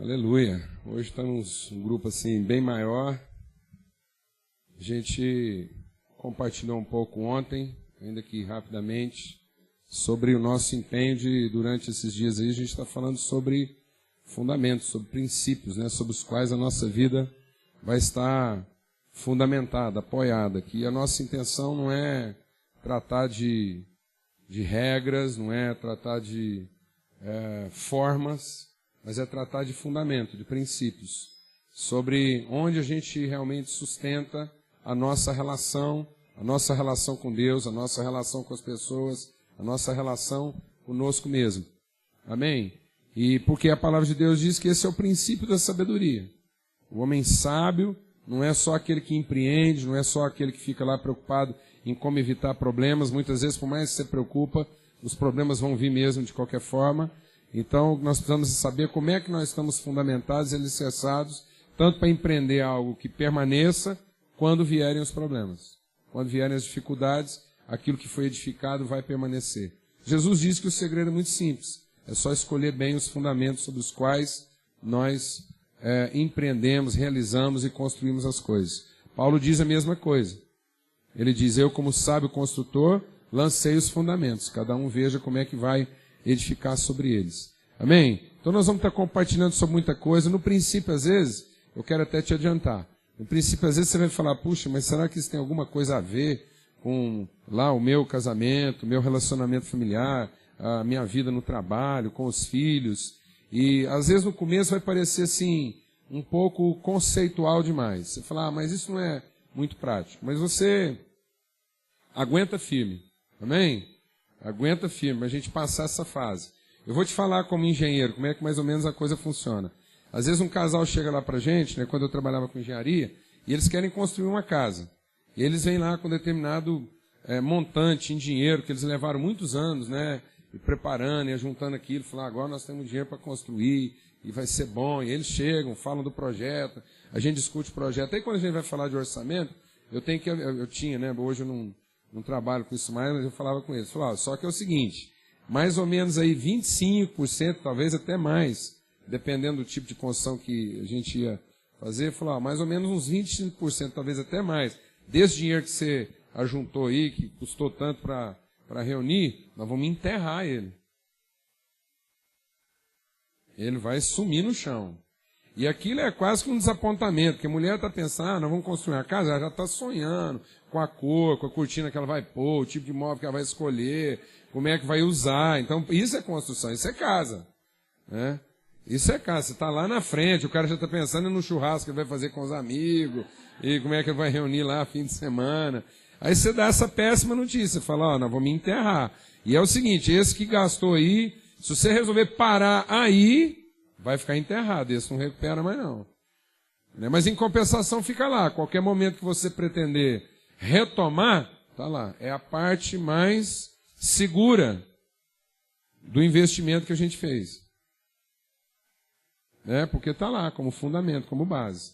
Aleluia. Hoje estamos um grupo assim bem maior. A gente compartilhou um pouco ontem, ainda que rapidamente, sobre o nosso empenho de, durante esses dias aí, a gente está falando sobre fundamentos, sobre princípios, né, sobre os quais a nossa vida vai estar fundamentada, apoiada. Que a nossa intenção não é tratar de regras, não é tratar de formas, mas é tratar de fundamento, de princípios, sobre onde a gente realmente sustenta a nossa relação com Deus, a nossa relação com as pessoas, a nossa relação conosco mesmo. Amém? E porque a palavra de Deus diz que esse é o princípio da sabedoria. O homem sábio não é só aquele que empreende, não é só aquele que fica lá preocupado em como evitar problemas. Muitas vezes, por mais que você se preocupa, os problemas vão vir mesmo de qualquer forma. Então, nós precisamos saber como é que nós estamos fundamentados e alicerçados, tanto para empreender algo que permaneça, quando vierem os problemas. Quando vierem as dificuldades, aquilo que foi edificado vai permanecer. Jesus disse que o segredo é muito simples. É só escolher bem os fundamentos sobre os quais nós empreendemos, realizamos e construímos as coisas. Paulo diz a mesma coisa. Ele diz, eu como sábio construtor, lancei os fundamentos. Cada um veja como é que vai edificar sobre eles. Amém? Então nós vamos estar compartilhando sobre muita coisa. No princípio, às vezes, eu quero até te adiantar. No princípio, às vezes você vai falar, puxa, mas será que isso tem alguma coisa a ver com lá o meu casamento, o meu relacionamento familiar, a minha vida no trabalho, com os filhos? E às vezes no começo vai parecer assim, um pouco conceitual demais. Você fala, mas isso não é muito prático. Mas você aguenta firme. Amém? Aguenta firme, a gente passar essa fase. Eu vou te falar como engenheiro, como é que mais ou menos a coisa funciona. Às vezes um casal chega lá pra gente, né, quando eu trabalhava com engenharia, e eles querem construir uma casa. E eles vêm lá com determinado montante em dinheiro, que eles levaram muitos anos, né, e preparando, e juntando aquilo, falar, agora nós temos dinheiro para construir, e vai ser bom. E eles chegam, falam do projeto, a gente discute o projeto. Aí quando a gente vai falar de orçamento, eu tinha, né, hoje eu não trabalho com isso mais, mas eu falava com eles. Falava, só que é o seguinte, mais ou menos aí 25%, talvez até mais, dependendo do tipo de construção que a gente ia fazer, falava, mais ou menos uns 25%, talvez até mais, desse dinheiro que você ajuntou aí, que custou tanto para reunir, nós vamos enterrar ele. Ele vai sumir no chão. E aquilo é quase que um desapontamento, porque a mulher está pensando, nós vamos construir uma casa, ela já está sonhando com a cor, com a cortina que ela vai pôr, o tipo de móvel que ela vai escolher, como é que vai usar. Então, isso é construção, isso é casa. Né? Isso é casa. Você está lá na frente, o cara já está pensando no churrasco que ele vai fazer com os amigos, e como é que ele vai reunir lá fim de semana. Aí você dá essa péssima notícia, fala, nós vamos enterrar. E é o seguinte, esse que gastou aí, se você resolver parar aí, vai ficar enterrado, esse não recupera mais não. Mas em compensação fica lá, qualquer momento que você pretender retomar, está lá. É a parte mais segura do investimento que a gente fez. Porque está lá como fundamento, como base.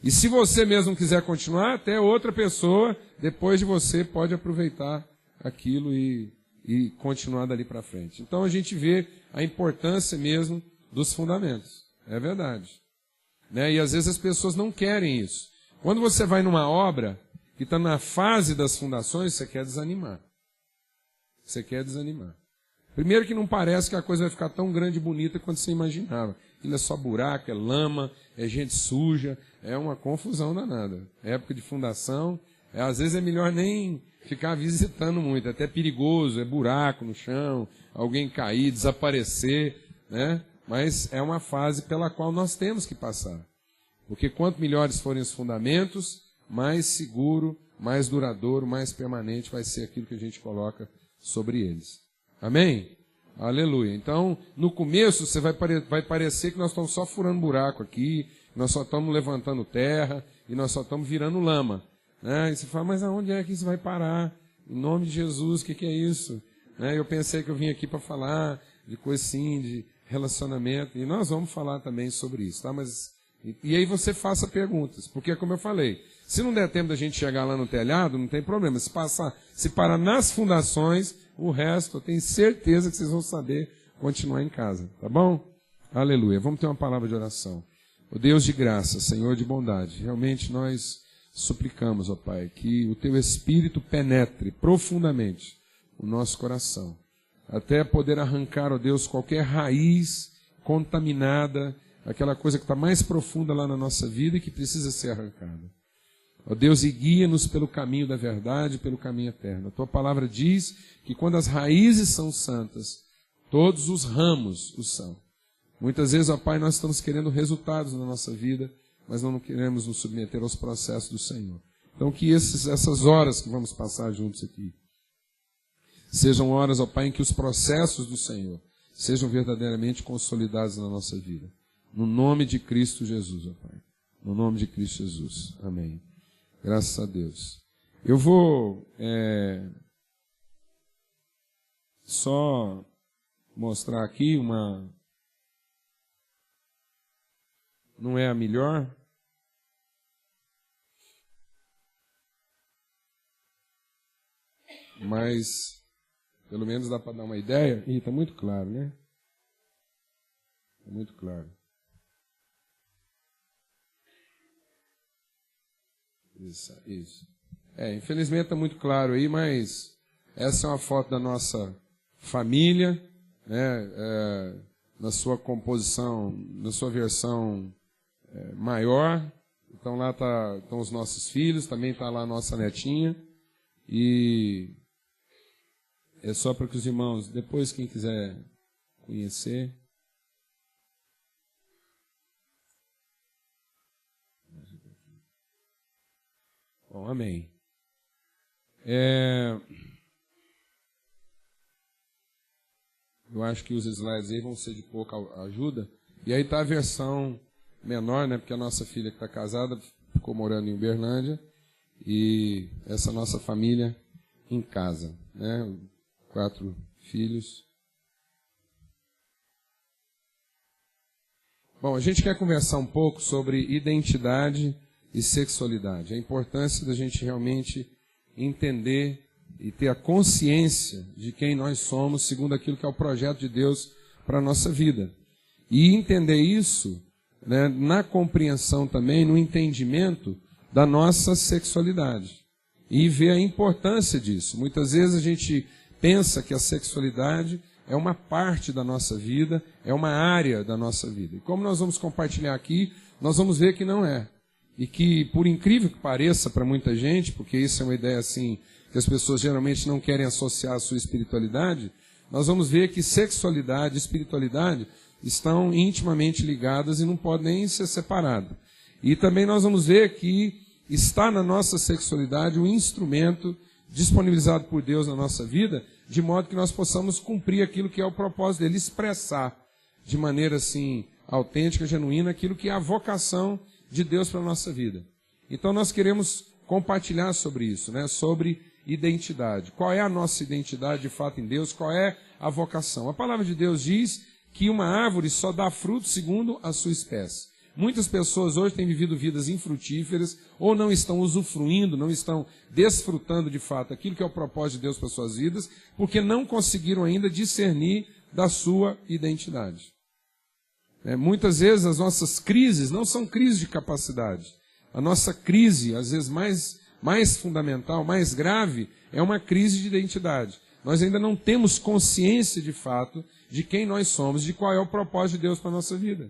E se você mesmo quiser continuar, até outra pessoa, depois de você, pode aproveitar aquilo e continuar dali para frente. Então a gente vê a importância mesmo dos fundamentos. É verdade. E às vezes as pessoas não querem isso. Quando você vai numa obra que está na fase das fundações, você quer desanimar. Você quer desanimar. Primeiro que não parece que a coisa vai ficar tão grande e bonita quanto você imaginava. Aquilo é só buraco, é lama, é gente suja, é uma confusão danada. Época de fundação, às vezes é melhor nem ficar visitando muito, é até perigoso, é buraco no chão, alguém cair, desaparecer, né? Mas é uma fase pela qual nós temos que passar. Porque quanto melhores forem os fundamentos, mais seguro, mais duradouro, mais permanente vai ser aquilo que a gente coloca sobre eles. Amém? Aleluia. Então, no começo, você vai parecer que nós estamos só furando buraco aqui, nós só estamos levantando terra, e nós só estamos virando lama. E você fala, mas aonde é que isso vai parar? Em nome de Jesus, o que é isso? Eu pensei que eu vim aqui para falar de coisa assim, de relacionamento, e nós vamos falar também sobre isso, tá? E aí você faça perguntas, porque como eu falei, se não der tempo da gente chegar lá no telhado, não tem problema, se parar nas fundações, o resto eu tenho certeza que vocês vão saber continuar em casa, tá bom? Aleluia. Vamos ter uma palavra de oração. Ó Deus de graça, Senhor de bondade, realmente nós suplicamos, ó Pai, que o Teu Espírito penetre profundamente o nosso coração, até poder arrancar, ó Deus, qualquer raiz contaminada, aquela coisa que está mais profunda lá na nossa vida e que precisa ser arrancada. Ó Deus, e guia-nos pelo caminho da verdade, pelo caminho eterno. A Tua palavra diz que quando as raízes são santas, todos os ramos o são. Muitas vezes, ó Pai, nós estamos querendo resultados na nossa vida, mas não queremos nos submeter aos processos do Senhor. Então que essas horas que vamos passar juntos aqui, sejam horas, ó Pai, em que os processos do Senhor sejam verdadeiramente consolidados na nossa vida. No nome de Cristo Jesus, ó Pai. No nome de Cristo Jesus. Amém. Graças a Deus. Eu vou só mostrar aqui uma... Não é a melhor, mas pelo menos dá para dar uma ideia. Ih, está muito claro, né? Está muito claro. Isso. Infelizmente está muito claro aí, mas essa é uma foto da nossa família, né? Na sua composição, na sua versão maior. Então lá estão os nossos filhos, também está lá a nossa netinha. E é só para que os irmãos, depois quem quiser conhecer. Bom, amém. Eu acho que os slides aí vão ser de pouca ajuda. E aí está a versão menor, né? Porque a nossa filha que está casada ficou morando em Uberlândia. E essa nossa família em casa, né? 4 filhos. Bom, a gente quer conversar um pouco sobre identidade e sexualidade. A importância da gente realmente entender e ter a consciência de quem nós somos, segundo aquilo que é o projeto de Deus para a nossa vida. E entender isso, né, na compreensão também, no entendimento da nossa sexualidade. E ver a importância disso. Muitas vezes a gente pensa que a sexualidade é uma parte da nossa vida, é uma área da nossa vida. E como nós vamos compartilhar aqui, nós vamos ver que não é. E que, por incrível que pareça para muita gente, porque isso é uma ideia assim, que as pessoas geralmente não querem associar à sua espiritualidade, nós vamos ver que sexualidade e espiritualidade estão intimamente ligadas e não podem nem ser separadas. E também nós vamos ver que está na nossa sexualidade um instrumento disponibilizado por Deus na nossa vida, de modo que nós possamos cumprir aquilo que é o propósito dele, expressar de maneira assim autêntica, genuína, aquilo que é a vocação de Deus para a nossa vida. Então nós queremos compartilhar sobre isso, né? Sobre identidade. Qual é a nossa identidade de fato em Deus? Qual é a vocação? A palavra de Deus diz que uma árvore só dá fruto segundo a sua espécie. Muitas pessoas hoje têm vivido vidas infrutíferas ou não estão usufruindo, não estão desfrutando de fato aquilo que é o propósito de Deus para suas vidas, porque não conseguiram ainda discernir da sua identidade. Muitas vezes as nossas crises não são crises de capacidade. A nossa crise, às vezes mais fundamental, mais grave, é uma crise de identidade. Nós ainda não temos consciência de fato de quem nós somos, de qual é o propósito de Deus para a nossa vida.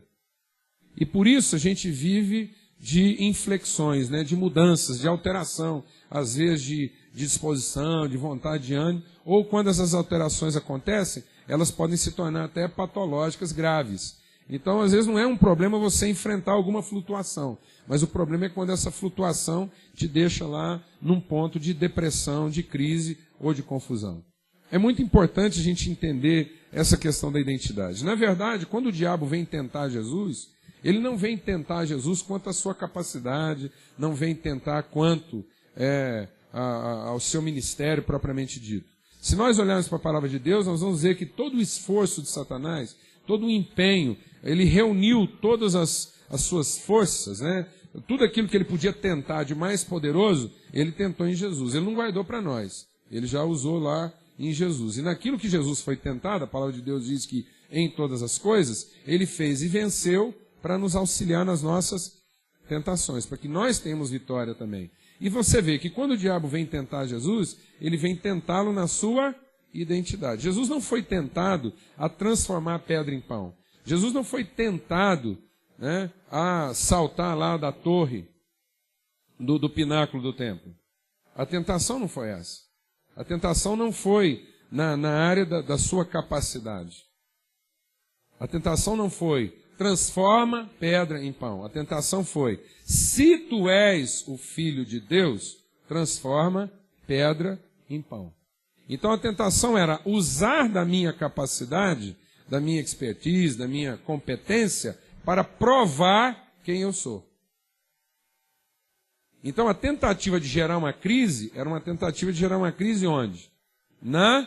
E por isso a gente vive de inflexões, né, de mudanças, de alteração, às vezes de disposição, de vontade, de ânimo, ou quando essas alterações acontecem, elas podem se tornar até patológicas, graves. Então, às vezes não é um problema você enfrentar alguma flutuação, mas o problema é quando essa flutuação te deixa lá num ponto de depressão, de crise ou de confusão. É muito importante a gente entender essa questão da identidade. Na verdade, quando o diabo vem tentar Jesus, ele não vem tentar Jesus quanto à sua capacidade, não vem tentar quanto ao seu ministério propriamente dito. Se nós olharmos para a palavra de Deus, nós vamos ver que todo o esforço de Satanás, todo o empenho, ele reuniu todas as suas forças, né? Tudo aquilo que ele podia tentar de mais poderoso, ele tentou em Jesus. Ele não guardou para nós, ele já usou lá em Jesus. E naquilo que Jesus foi tentado, a palavra de Deus diz que em todas as coisas, ele fez e venceu para nos auxiliar nas nossas tentações, para que nós tenhamos vitória também. E você vê que quando o diabo vem tentar Jesus, ele vem tentá-lo na sua identidade. Jesus não foi tentado a transformar a pedra em pão. Jesus não foi tentado, né, a saltar lá da torre do pináculo do templo. A tentação não foi essa. A tentação não foi na área da sua capacidade. A tentação não foi transforma pedra em pão. A tentação foi, se tu és o Filho de Deus, transforma pedra em pão. Então a tentação era usar da minha capacidade, da minha expertise, da minha competência, para provar quem eu sou. Então a tentativa de gerar uma crise, era uma tentativa de gerar uma crise onde? Na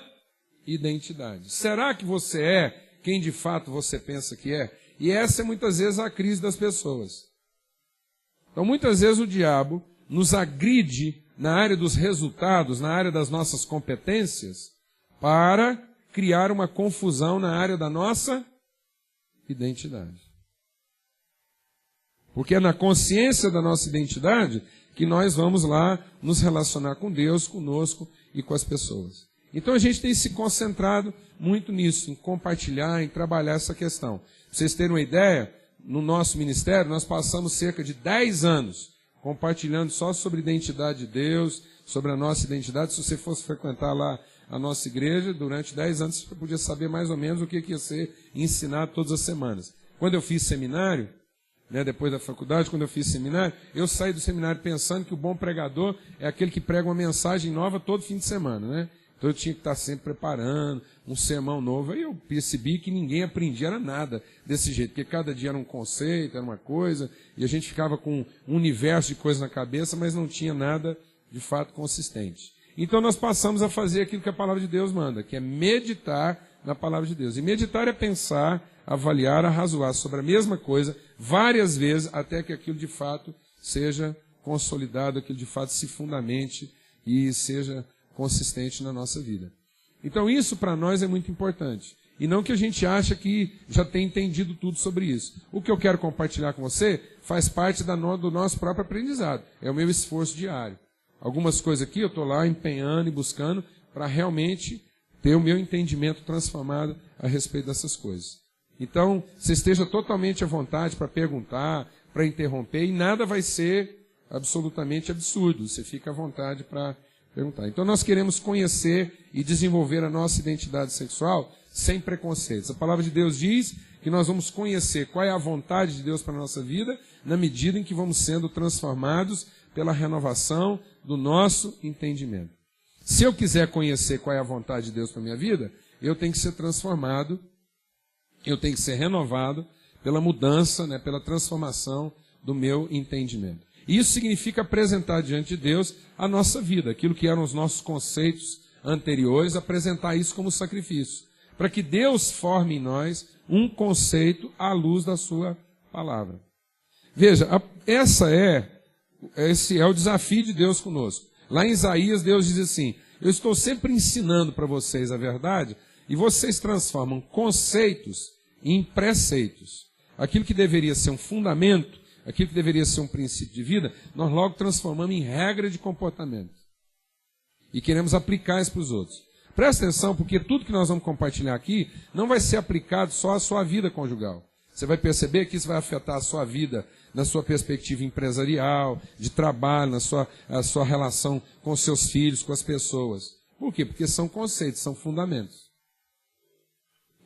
identidade. Será que você é quem de fato você pensa que é? E essa é muitas vezes a crise das pessoas. Então muitas vezes o diabo nos agride na área dos resultados, na área das nossas competências, para criar uma confusão na área da nossa identidade. Porque é na consciência da nossa identidade que nós vamos lá nos relacionar com Deus, conosco e com as pessoas. Então a gente tem se concentrado muito nisso, em compartilhar, em trabalhar essa questão. Para vocês terem uma ideia, no nosso ministério nós passamos cerca de 10 anos compartilhando só sobre a identidade de Deus, sobre a nossa identidade. Se você fosse frequentar lá a nossa igreja, durante 10 anos você podia saber mais ou menos o que ia ser ensinado todas as semanas. Quando eu fiz seminário, né, depois da faculdade, quando eu fiz seminário, eu saí do seminário pensando que o bom pregador é aquele que prega uma mensagem nova todo fim de semana, né? Então eu tinha que estar sempre preparando um sermão novo. Aí eu percebi que ninguém aprendia era nada desse jeito, porque cada dia era um conceito, era uma coisa, e a gente ficava com um universo de coisas na cabeça, mas não tinha nada de fato consistente. Então nós passamos a fazer aquilo que a palavra de Deus manda, que é meditar na palavra de Deus. E meditar é pensar, avaliar, arrazoar sobre a mesma coisa várias vezes, até que aquilo de fato seja consolidado, aquilo de fato se fundamente e seja consistente na nossa vida. Então isso para nós é muito importante. E não que a gente acha que já tem entendido tudo sobre isso. O que eu quero compartilhar com você faz parte do nosso próprio aprendizado. É o meu esforço diário. Algumas coisas aqui eu estou lá empenhando e buscando para realmente ter o meu entendimento transformado a respeito dessas coisas. Então, você esteja totalmente à vontade para perguntar, para interromper, e nada vai ser absolutamente absurdo. Você fica à vontade para perguntar. Então nós queremos conhecer e desenvolver a nossa identidade sexual sem preconceitos. A palavra de Deus diz que nós vamos conhecer qual é a vontade de Deus para a nossa vida na medida em que vamos sendo transformados pela renovação do nosso entendimento. Se eu quiser conhecer qual é a vontade de Deus para a minha vida, eu tenho que ser transformado, eu tenho que ser renovado pela mudança, né, pela transformação do meu entendimento. Isso significa apresentar diante de Deus a nossa vida, aquilo que eram os nossos conceitos anteriores, apresentar isso como sacrifício, para que Deus forme em nós um conceito à luz da sua palavra. Veja, esse é o desafio de Deus conosco. Lá em Isaías, Deus diz assim: eu estou sempre ensinando para vocês a verdade, e vocês transformam conceitos em preceitos. Aquilo que deveria ser um fundamento, aquilo que deveria ser um princípio de vida, nós logo transformamos em regra de comportamento. E queremos aplicar isso para os outros. Presta atenção, porque tudo que nós vamos compartilhar aqui não vai ser aplicado só à sua vida conjugal. Você vai perceber que isso vai afetar a sua vida na sua perspectiva empresarial, de trabalho, a sua relação com seus filhos, com as pessoas. Por quê? Porque são conceitos, são fundamentos.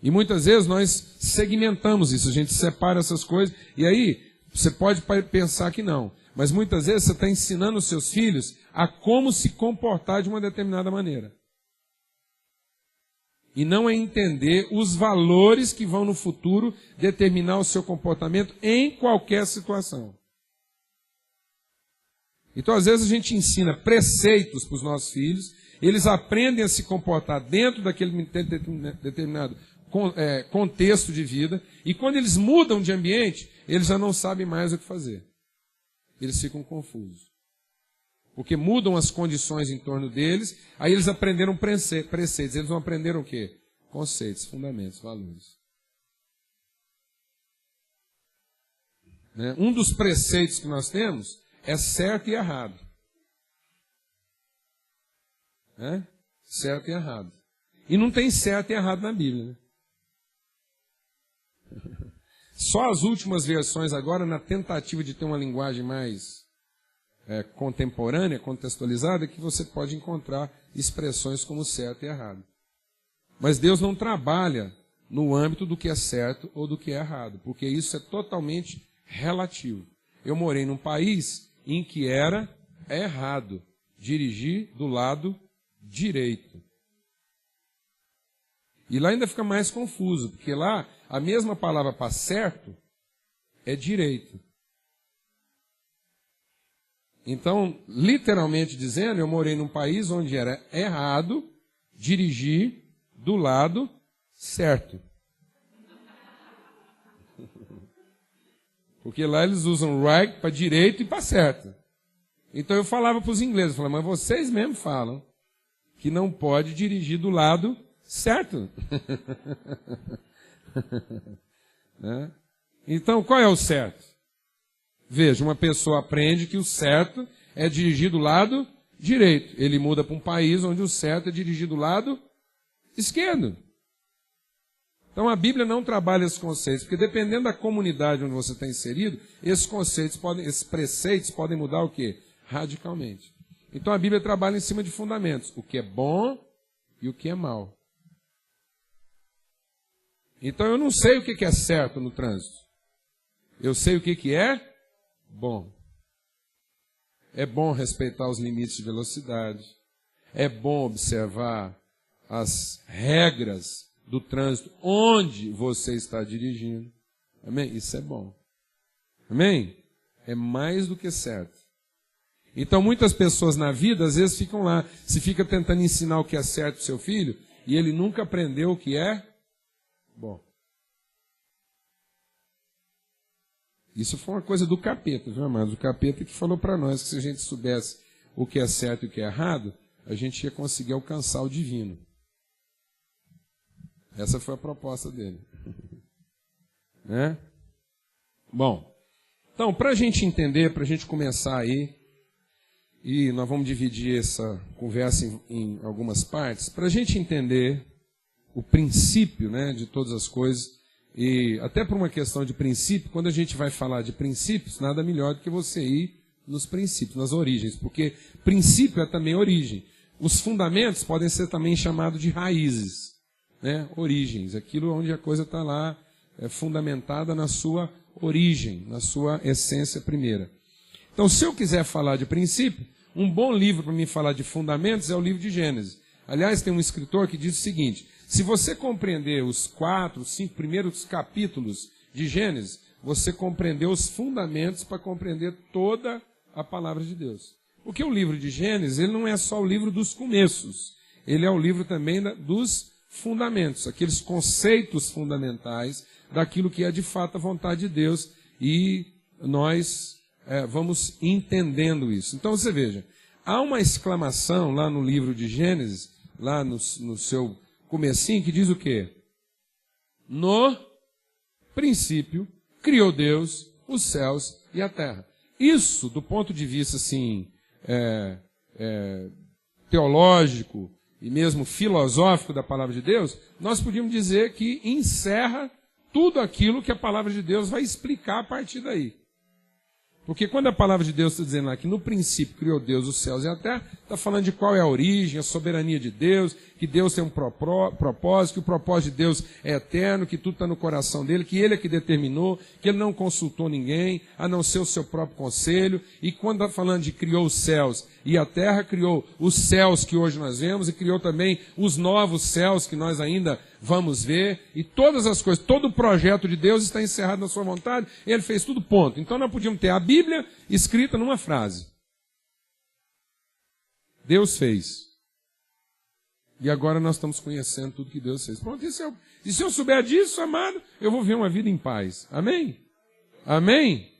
E muitas vezes nós segmentamos isso, a gente separa essas coisas, e aí você pode pensar que não, mas muitas vezes você está ensinando os seus filhos a como se comportar de uma determinada maneira. E não é entender os valores que vão no futuro determinar o seu comportamento em qualquer situação. Então, às vezes, a gente ensina preceitos para os nossos filhos, eles aprendem a se comportar dentro daquele determinado contexto de vida, e quando eles mudam de ambiente, eles já não sabem mais o que fazer. Eles ficam confusos. Porque mudam as condições em torno deles, aí eles aprenderam preceitos. Eles não aprenderam o quê? Conceitos, fundamentos, valores. né? Um dos preceitos que nós temos é certo e errado. Né? Certo e errado. E não tem certo e errado na Bíblia. Né? Só as últimas versões agora, na tentativa de ter uma linguagem mais contemporânea, contextualizada, que você pode encontrar expressões como certo e errado. Mas Deus não trabalha no âmbito do que é certo ou do que é errado, porque isso é totalmente relativo. Eu morei num país em que era errado dirigir do lado direito. E lá ainda fica mais confuso, porque lá a mesma palavra para certo é direito. Então, literalmente dizendo, eu morei num país onde era errado dirigir do lado certo. Porque lá eles usam right para direito e para certo. Então eu falava para os ingleses, eu falava, mas vocês mesmos falam que não pode dirigir do lado certo. Né? Então, qual é o certo? Veja, uma pessoa aprende que o certo é dirigir do lado direito. Ele muda para um país onde o certo é dirigir do lado esquerdo. Então a Bíblia não trabalha esses conceitos, porque dependendo da comunidade onde você está inserido, esses preceitos podem mudar o quê? Radicalmente. Então a Bíblia trabalha em cima de fundamentos, o que é bom e o que é mal. Então eu não sei o que é certo no trânsito. Eu sei o que é bom. É bom respeitar os limites de velocidade. É bom observar as regras do trânsito onde você está dirigindo. Amém? Isso é bom. Amém? É mais do que certo. Então muitas pessoas na vida, às vezes ficam lá, se fica tentando ensinar o que é certo para o seu filho, e ele nunca aprendeu o que é bom. Isso foi uma coisa do capeta, viu, amados? O capeta que falou para nós que se a gente soubesse o que é certo e o que é errado, a gente ia conseguir alcançar o divino. Essa foi a proposta dele. Né? Bom, então, para a gente entender, para a gente começar aí, e nós vamos dividir essa conversa em algumas partes, para a gente entender o princípio, né, de todas as coisas. E até por uma questão de princípio, quando a gente vai falar de princípios, nada melhor do que você ir nos princípios, nas origens, porque princípio é também origem. Os fundamentos podem ser também chamados de raízes, né? Origens, aquilo onde a coisa está lá fundamentada na sua origem, na sua essência primeira. Então, se eu quiser falar de princípio, um bom livro para mim falar de fundamentos é o livro de Gênesis. Aliás, tem um escritor que diz o seguinte: se você compreender os 4, 5 primeiros capítulos de Gênesis, você compreendeu os fundamentos para compreender toda a palavra de Deus. Porque o livro de Gênesis, ele não é só o livro dos começos, ele é o livro também dos fundamentos, aqueles conceitos fundamentais daquilo que é de fato a vontade de Deus, e nós vamos entendendo isso. Então você veja, há uma exclamação lá no livro de Gênesis, lá no seu comecinho, que diz o quê? No princípio criou Deus os céus e a terra. Isso, do ponto de vista assim, teológico e mesmo filosófico da palavra de Deus, nós podíamos dizer que encerra tudo aquilo que a palavra de Deus vai explicar a partir daí. Porque quando a palavra de Deus está dizendo lá que no princípio criou Deus os céus e a terra, está falando de qual é a origem, a soberania de Deus, que Deus tem um propósito, que o propósito de Deus é eterno, que tudo está no coração dele, que ele é que determinou, que ele não consultou ninguém, a não ser o seu próprio conselho. E quando está falando de criou os céus e a terra, criou os céus que hoje nós vemos e criou também os novos céus que nós ainda vamos ver, e todas as coisas, todo o projeto de Deus está encerrado na sua vontade, ele fez tudo, ponto. Então nós podíamos ter a Bíblia escrita numa frase. Deus fez. E agora nós estamos conhecendo tudo que Deus fez. Pronto, e se eu souber disso, amado, eu vou ver uma vida em paz. Amém? Amém?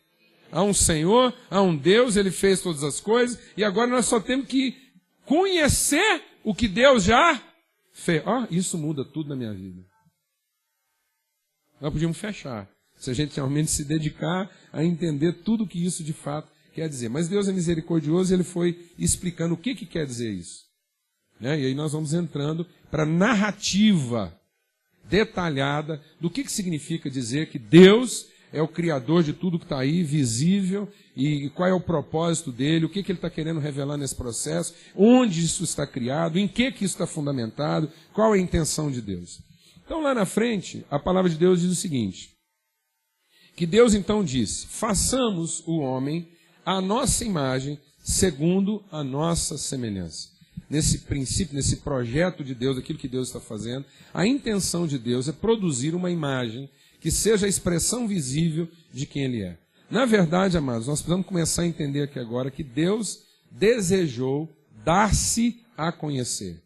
Há um Senhor, há um Deus, Ele fez todas as coisas, e agora nós só temos que conhecer o que Deus já fez. Isso muda tudo na minha vida. Nós podíamos fechar. Se a gente realmente se dedicar a entender tudo o que isso de fato quer dizer. Mas Deus é misericordioso e Ele foi explicando o que quer dizer isso. Né? E aí nós vamos entrando para a narrativa detalhada do que significa dizer que Deus é o Criador de tudo que está aí, visível, e qual é o propósito dele, o que Ele está querendo revelar nesse processo, onde isso está criado, em que isso está fundamentado, qual é a intenção de Deus. Então lá na frente, a palavra de Deus diz o seguinte, que Deus então disse, façamos o homem à nossa imagem, segundo a nossa semelhança. Nesse princípio, nesse projeto de Deus, aquilo que Deus está fazendo, a intenção de Deus é produzir uma imagem que seja a expressão visível de quem Ele é. Na verdade, amados, nós precisamos começar a entender aqui agora que Deus desejou dar-se a conhecer.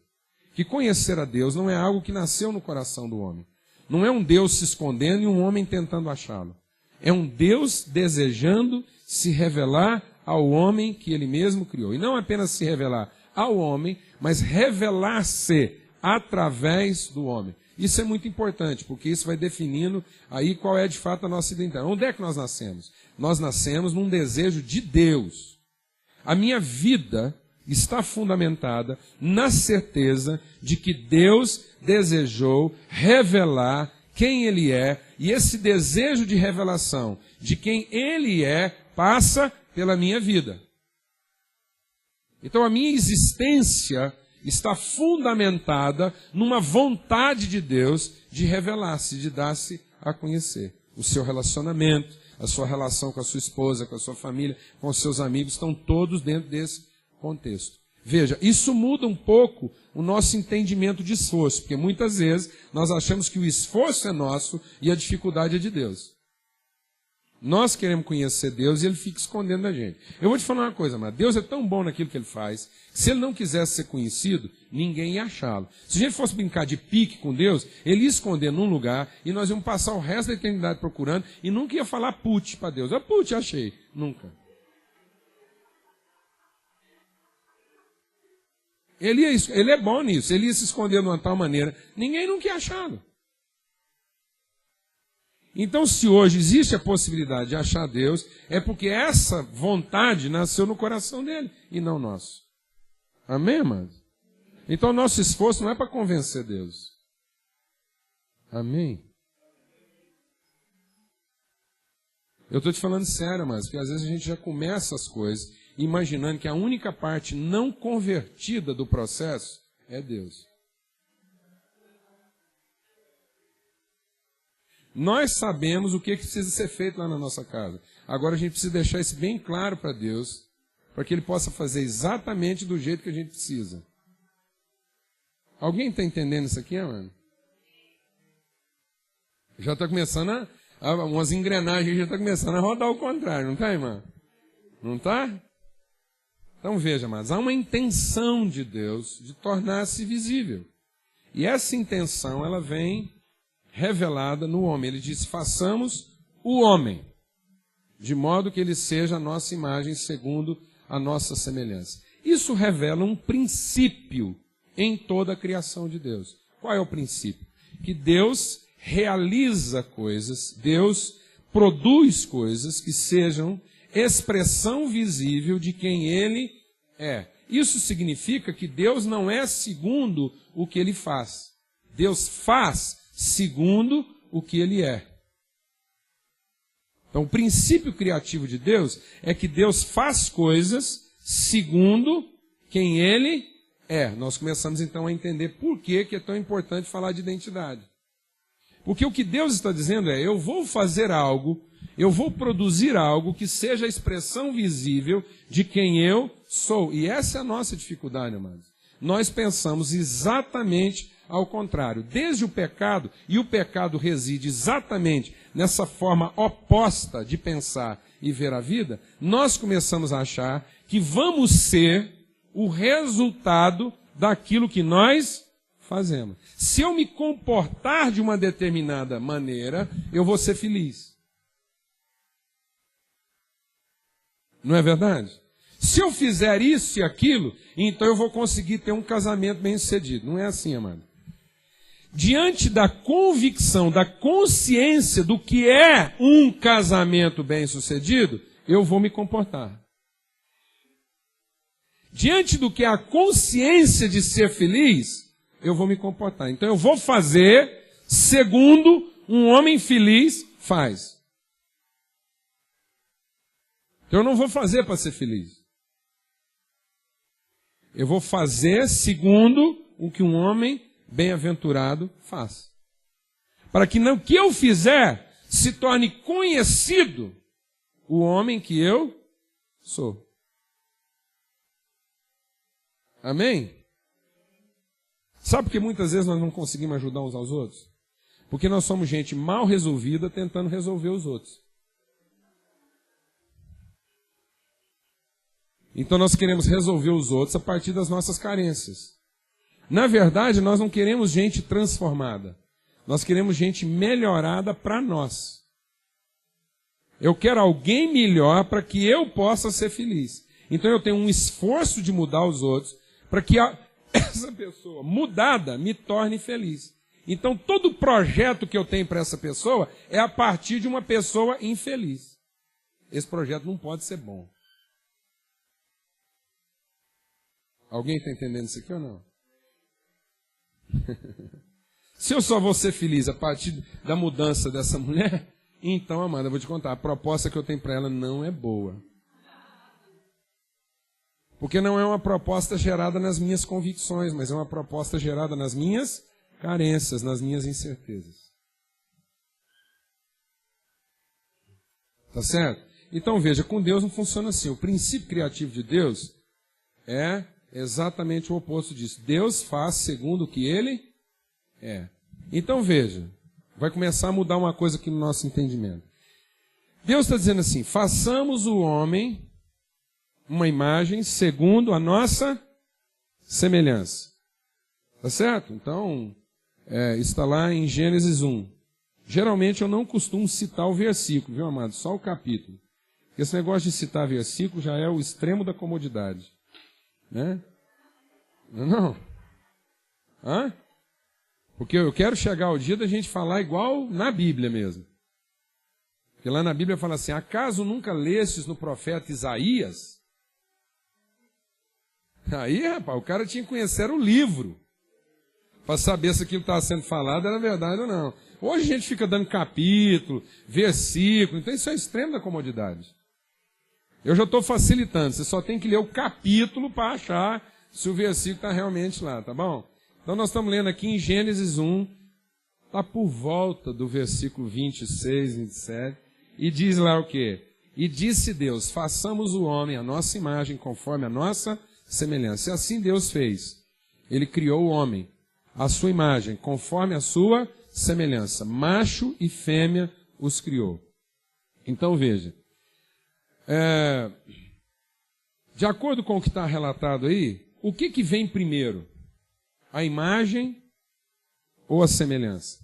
Que conhecer a Deus não é algo que nasceu no coração do homem. Não é um Deus se escondendo e um homem tentando achá-lo. É um Deus desejando se revelar ao homem que Ele mesmo criou. E não apenas se revelar ao homem, mas revelar-se através do homem. Isso é muito importante, porque isso vai definindo aí qual é de fato a nossa identidade. Onde é que nós nascemos? Nós nascemos num desejo de Deus. A minha vida está fundamentada na certeza de que Deus desejou revelar quem Ele é, e esse desejo de revelação de quem Ele é passa pela minha vida. Então a minha existência está fundamentada numa vontade de Deus de revelar-se, de dar-se a conhecer. O seu relacionamento, a sua relação com a sua esposa, com a sua família, com os seus amigos, estão todos dentro desse contexto. Veja, isso muda um pouco o nosso entendimento de esforço, porque muitas vezes nós achamos que o esforço é nosso e a dificuldade é de Deus. Nós queremos conhecer Deus e Ele fica escondendo da gente. Eu vou te falar uma coisa, mas Deus é tão bom naquilo que Ele faz, que se Ele não quisesse ser conhecido, ninguém ia achá-lo. Se a gente fosse brincar de pique com Deus, Ele ia esconder num lugar e nós íamos passar o resto da eternidade procurando e nunca ia falar put para Deus. Put, achei. Nunca. Ele é bom nisso. Ele ia se esconder de uma tal maneira. Ninguém nunca ia achá-lo. Então, se hoje existe a possibilidade de achar Deus, é porque essa vontade nasceu no coração dele e não nosso. Amém, amados? Então, nosso esforço não é para convencer Deus. Amém? Eu estou te falando sério, amados, porque às vezes a gente já começa as coisas imaginando que a única parte não convertida do processo é Deus. Nós sabemos o que precisa ser feito lá na nossa casa. Agora a gente precisa deixar isso bem claro para Deus, para que Ele possa fazer exatamente do jeito que a gente precisa. Alguém está entendendo isso aqui, mano? Já está começando umas engrenagens, já está começando a rodar ao contrário, não está, irmã? Não está? Então veja, mas há uma intenção de Deus de tornar-se visível. E essa intenção, ela vem revelada no homem. Ele disse, façamos o homem, de modo que ele seja a nossa imagem segundo a nossa semelhança. Isso revela um princípio em toda a criação de Deus. Qual é o princípio? Que Deus realiza coisas, Deus produz coisas que sejam expressão visível de quem Ele é. Isso significa que Deus não é segundo o que Ele faz. Deus faz segundo o que Ele é. Então, o princípio criativo de Deus é que Deus faz coisas segundo quem Ele é. Nós começamos então a entender por que é tão importante falar de identidade. Porque o que Deus está dizendo é, eu vou fazer algo, eu vou produzir algo que seja a expressão visível de quem eu sou. E essa é a nossa dificuldade, amados. Nós pensamos exatamente ao contrário. Desde o pecado, e o pecado reside exatamente nessa forma oposta de pensar e ver a vida, nós começamos a achar que vamos ser o resultado daquilo que nós fazemos. Se eu me comportar de uma determinada maneira, eu vou ser feliz. Não é verdade? Se eu fizer isso e aquilo, então eu vou conseguir ter um casamento bem-sucedido. Não é assim, amado. diante da convicção, da consciência do que é um casamento bem-sucedido, eu vou me comportar. Diante do que é a consciência de ser feliz, eu vou me comportar. Então eu vou fazer segundo um homem feliz faz. Então eu não vou fazer para ser feliz. Eu vou fazer segundo o que um homem bem-aventurado faz. Para que no que eu fizer se torne conhecido o homem que eu sou. Amém? Sabe por que muitas vezes nós não conseguimos ajudar uns aos outros? Porque nós somos gente mal resolvida tentando resolver os outros. Então nós queremos resolver os outros a partir das nossas carências. Na verdade, nós não queremos gente transformada. Nós queremos gente melhorada para nós. Eu quero alguém melhor para que eu possa ser feliz. Então eu tenho um esforço de mudar os outros para que essa pessoa mudada me torne feliz. Então todo projeto que eu tenho para essa pessoa é a partir de uma pessoa infeliz. Esse projeto não pode ser bom. Alguém está entendendo isso aqui ou não? Se eu só vou ser feliz a partir da mudança dessa mulher, então, Amanda, eu vou te contar, a proposta que eu tenho para ela não é boa. Porque não é uma proposta gerada nas minhas convicções, mas é uma proposta gerada nas minhas carências, nas minhas incertezas. Tá certo? Então veja, com Deus não funciona assim. O princípio criativo de Deus é exatamente o oposto disso. Deus faz segundo o que Ele é. Então veja, vai começar a mudar uma coisa aqui no nosso entendimento. Deus está dizendo assim, façamos o homem uma imagem segundo a nossa semelhança. Tá certo? Então, isso está lá em Gênesis 1. Geralmente eu não costumo citar o versículo, viu, amado? Só o capítulo. Porque esse negócio de citar versículo já é o extremo da comodidade. Né? Não? Hã? Porque eu quero chegar ao dia da gente falar igual na Bíblia mesmo. Porque lá na Bíblia fala assim, acaso nunca lestes no profeta Isaías? Aí, rapaz, o cara tinha que conhecer o livro para saber se aquilo que estava sendo falado era verdade ou não. Hoje a gente fica dando capítulo, versículo, então isso é o extremo da comodidade. Eu já estou facilitando, você só tem que ler o capítulo para achar se o versículo está realmente lá, tá bom? Então nós estamos lendo aqui em Gênesis 1, está por volta do versículo 26, 27, e diz lá o quê? E disse Deus, façamos o homem a nossa imagem conforme a nossa semelhança. E assim Deus fez. Ele criou o homem, a sua imagem, conforme a sua semelhança. Macho e fêmea os criou. Então veja, de acordo com o que está relatado aí, o que vem primeiro? A imagem ou a semelhança?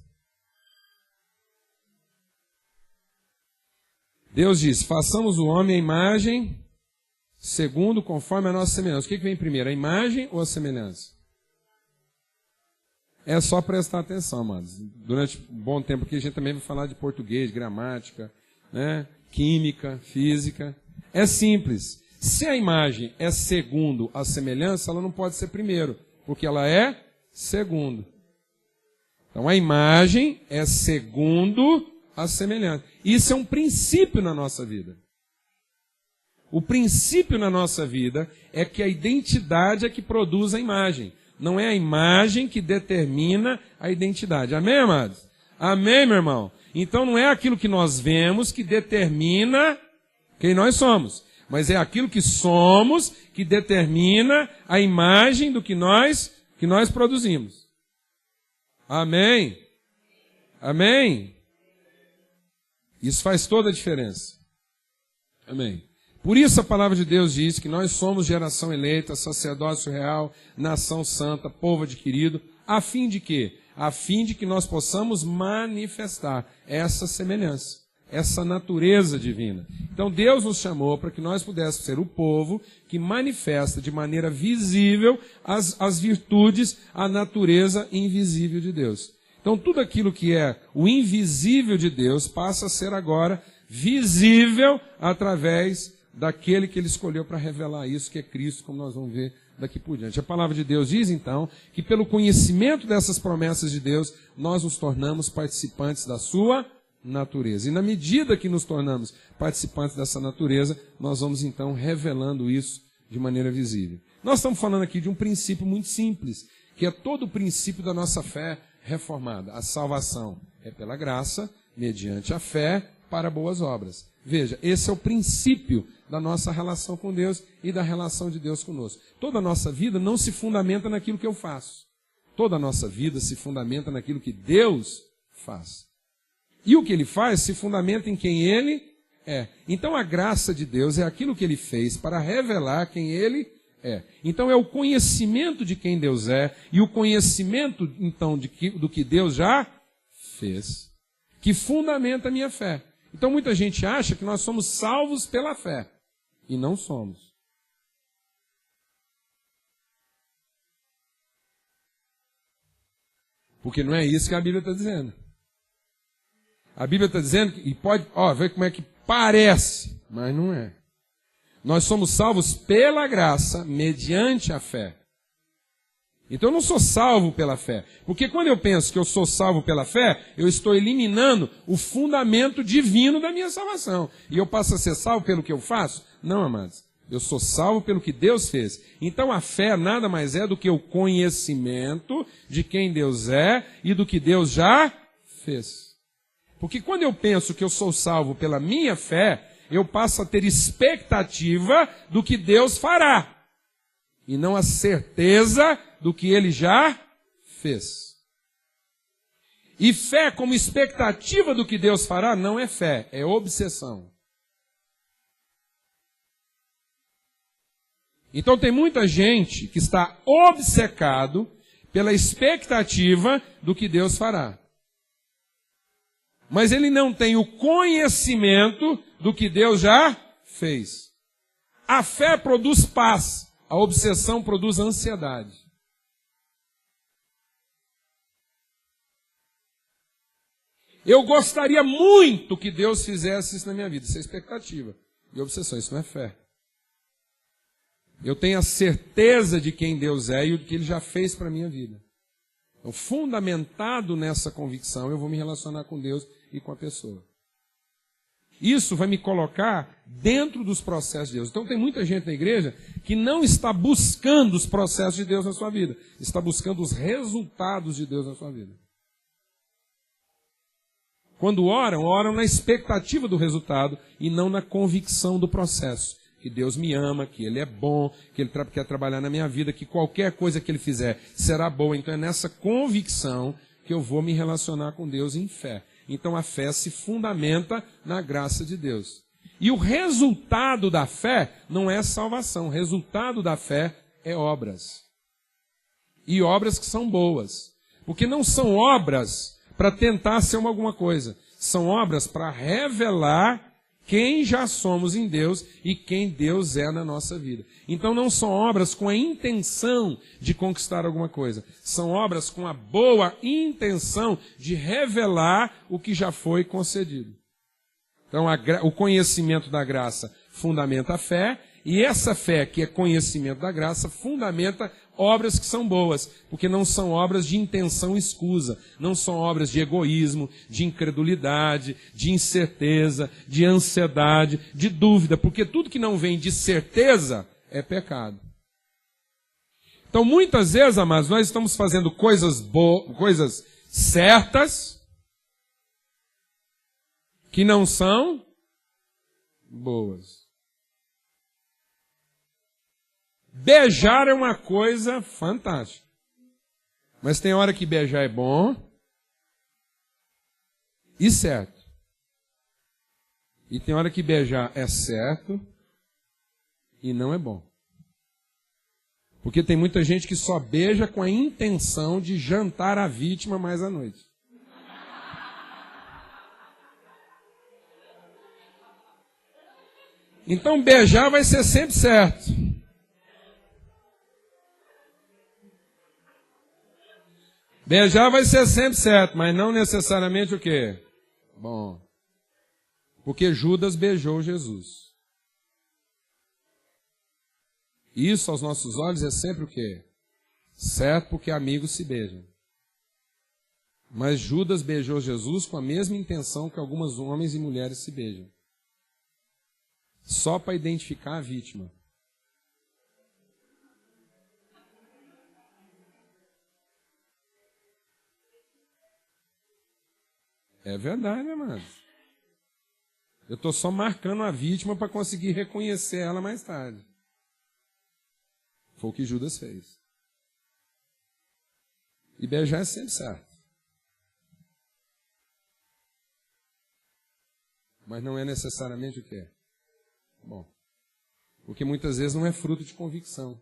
Deus diz, façamos o homem a imagem segundo, conforme a nossa semelhança. O que vem primeiro, a imagem ou a semelhança? É só prestar atenção, amados. Durante um bom tempo aqui a gente também vai falar de português, gramática, né? Química, física. É simples. Se a imagem é segundo a semelhança, ela não pode ser primeiro, porque ela é segundo. Então a imagem é segundo a semelhança. Isso é um princípio na nossa vida. O princípio na nossa vida é que a identidade é que produz a imagem. Não é a imagem que determina a identidade. Amém, amados? Amém, meu irmão? Então não é aquilo que nós vemos que determina quem nós somos. Mas é aquilo que somos que determina a imagem do que nós produzimos. Amém? Amém? Isso faz toda a diferença. Amém? Por isso a palavra de Deus diz que nós somos geração eleita, sacerdócio real, nação santa, povo adquirido, a fim de quê? A fim de que nós possamos manifestar essa semelhança, essa natureza divina. Então Deus nos chamou para que nós pudéssemos ser o povo que manifesta de maneira visível as virtudes, a natureza invisível de Deus. Então tudo aquilo que é o invisível de Deus passa a ser agora visível através daquele que ele escolheu para revelar isso, que é Cristo, como nós vamos ver daqui por diante. A palavra de Deus diz, então, que pelo conhecimento dessas promessas de Deus, nós nos tornamos participantes da sua natureza. E na medida que nos tornamos participantes dessa natureza, nós vamos, então, revelando isso de maneira visível. Nós estamos falando aqui de um princípio muito simples, que é todo o princípio da nossa fé reformada. A salvação é pela graça, mediante a fé, para boas obras. Veja, esse é o princípio da nossa relação com Deus e da relação de Deus conosco. Toda a nossa vida não se fundamenta naquilo que eu faço. Toda a nossa vida se fundamenta naquilo que Deus faz. E o que Ele faz se fundamenta em quem Ele é. Então a graça de Deus é aquilo que Ele fez para revelar quem Ele é. Então é o conhecimento de quem Deus é e o conhecimento, então, do que Deus já fez, que fundamenta a minha fé. Então muita gente acha que nós somos salvos pela fé. E não somos. Porque não é isso que a Bíblia está dizendo. A Bíblia está dizendo, e pode, ver como é que parece, mas não é. Nós somos salvos pela graça, mediante a fé. Então eu não sou salvo pela fé. Porque quando eu penso que eu sou salvo pela fé, eu estou eliminando o fundamento divino da minha salvação. E eu passo a ser salvo pelo que eu faço? Não, amados. Eu sou salvo pelo que Deus fez. Então a fé nada mais é do que o conhecimento de quem Deus é e do que Deus já fez. Porque quando eu penso que eu sou salvo pela minha fé, eu passo a ter expectativa do que Deus fará. E não a certeza do que Ele já fez. E fé como expectativa do que Deus fará não é fé, é obsessão. Então tem muita gente que está obcecado pela expectativa do que Deus fará. Mas ele não tem o conhecimento do que Deus já fez. A fé produz paz, a obsessão produz ansiedade. Eu gostaria muito que Deus fizesse isso na minha vida. Isso é expectativa. E obsessão, isso não é fé. Eu tenho a certeza de quem Deus é e o que Ele já fez para a minha vida. Então, fundamentado nessa convicção, eu vou me relacionar com Deus e com a pessoa. Isso vai me colocar dentro dos processos de Deus. Então tem muita gente na igreja que não está buscando os processos de Deus na sua vida. Está buscando os resultados de Deus na sua vida. Quando oram, oram na expectativa do resultado e não na convicção do processo. Que Deus me ama, que Ele é bom, que Ele quer trabalhar na minha vida, que qualquer coisa que Ele fizer será boa. Então é nessa convicção que eu vou me relacionar com Deus em fé. Então a fé se fundamenta na graça de Deus. E o resultado da fé não é salvação. O resultado da fé é obras. E obras que são boas. Porque não são obras para tentar ser alguma coisa. São obras para revelar quem já somos em Deus e quem Deus é na nossa vida. Então não são obras com a intenção de conquistar alguma coisa. São obras com a boa intenção de revelar o que já foi concedido. Então o conhecimento da graça fundamenta a fé, e essa fé que é conhecimento da graça fundamenta obras que são boas, porque não são obras de intenção escusa, não são obras de egoísmo, de incredulidade, de incerteza, de ansiedade, de dúvida, porque tudo que não vem de certeza é pecado. Então muitas vezes, amados, nós estamos fazendo coisas certas que não são boas. Beijar é uma coisa fantástica. Mas tem hora que beijar é bom e certo. E tem hora que beijar é certo e não é bom. Porque tem muita gente que só beija com a intenção de jantar a vítima mais à noite. Então beijar vai ser sempre certo. Beijar vai ser sempre certo, mas não necessariamente o quê? Bom. Porque Judas beijou Jesus. Isso aos nossos olhos é sempre o quê? Certo, porque amigos se beijam. Mas Judas beijou Jesus com a mesma intenção que alguns homens e mulheres se beijam. Só para identificar a vítima. É verdade, amado. Eu estou só marcando a vítima para conseguir reconhecer ela mais tarde. Foi o que Judas fez. E beijar é sempre certo. Mas não é necessariamente o que é. Bom, porque muitas vezes não é fruto de convicção.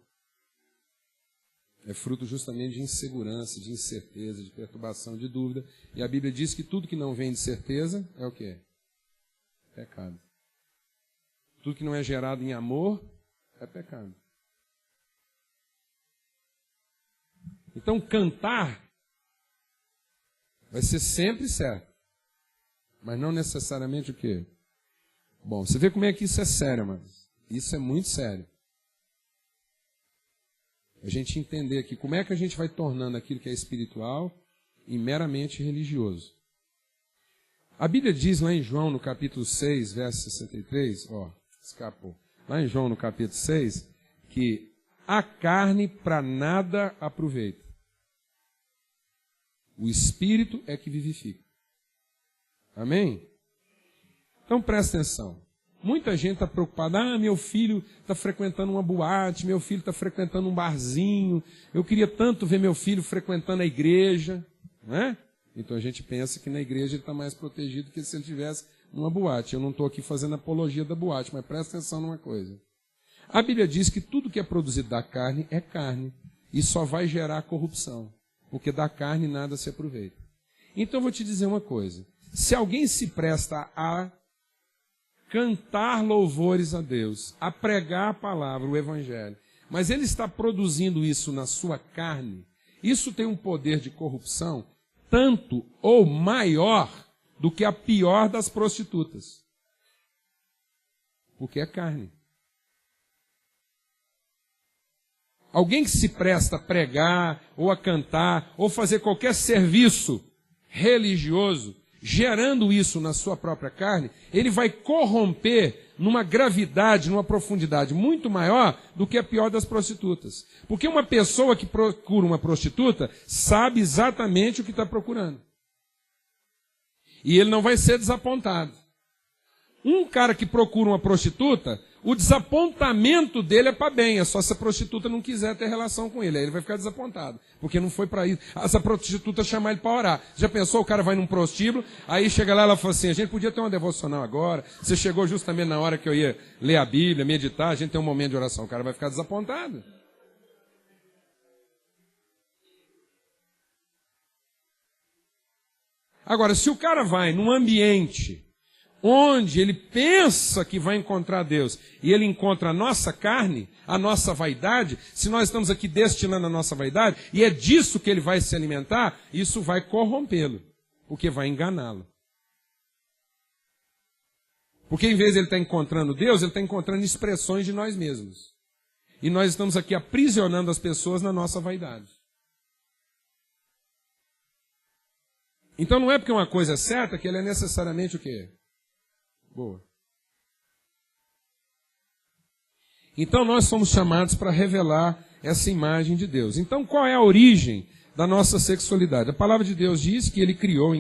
É fruto justamente de insegurança, de incerteza, de perturbação, de dúvida. E a Bíblia diz que tudo que não vem de certeza é o quê? Pecado. Tudo que não é gerado em amor é pecado. Então cantar vai ser sempre certo. Mas não necessariamente o quê? Bom, você vê como é que isso é sério, mano. Isso é muito sério. A gente entender aqui como é que a gente vai tornando aquilo que é espiritual em meramente religioso. A Bíblia diz lá em João, no capítulo 6, verso 63, escapou. Lá em João, no capítulo 6, que a carne para nada aproveita. O Espírito é que vivifica. Amém? Então presta atenção. Muita gente está preocupada. Meu filho está frequentando uma boate, meu filho está frequentando um barzinho. Eu queria tanto ver meu filho frequentando a igreja. Não é? Então a gente pensa que na igreja ele está mais protegido que se ele estivesse numa boate. Eu não estou aqui fazendo apologia da boate, mas presta atenção numa coisa. A Bíblia diz que tudo que é produzido da carne é carne. E só vai gerar corrupção. Porque da carne nada se aproveita. Então eu vou te dizer uma coisa. Se alguém se presta a cantar louvores a Deus, a pregar a palavra, o evangelho, mas ele está produzindo isso na sua carne, isso tem um poder de corrupção tanto ou maior do que a pior das prostitutas. Porque é carne. Alguém que se presta a pregar, ou a cantar, ou fazer qualquer serviço religioso, gerando isso na sua própria carne, ele vai corromper numa gravidade, numa profundidade muito maior do que a pior das prostitutas. Porque uma pessoa que procura uma prostituta sabe exatamente o que está procurando. E ele não vai ser desapontado. Um cara que procura uma prostituta, o desapontamento dele é para bem, é só se a prostituta não quiser ter relação com ele, aí ele vai ficar desapontado, porque não foi para isso. Essa prostituta chamar ele para orar. Já pensou, o cara vai num prostíbulo, aí chega lá e ela fala assim, a gente podia ter uma devocional agora, você chegou justamente na hora que eu ia ler a Bíblia, meditar, a gente tem um momento de oração, o cara vai ficar desapontado. Agora, se o cara vai num ambiente onde ele pensa que vai encontrar Deus, e ele encontra a nossa carne, a nossa vaidade, se nós estamos aqui destilando a nossa vaidade, e é disso que ele vai se alimentar, isso vai corrompê-lo, porque vai enganá-lo. Porque em vez de ele estar encontrando Deus, ele está encontrando expressões de nós mesmos. E nós estamos aqui aprisionando as pessoas na nossa vaidade. Então não é porque uma coisa é certa que ela é necessariamente o quê? Boa. Então nós somos chamados para revelar essa imagem de Deus. Então qual é a origem da nossa sexualidade? A palavra de Deus diz que ele criou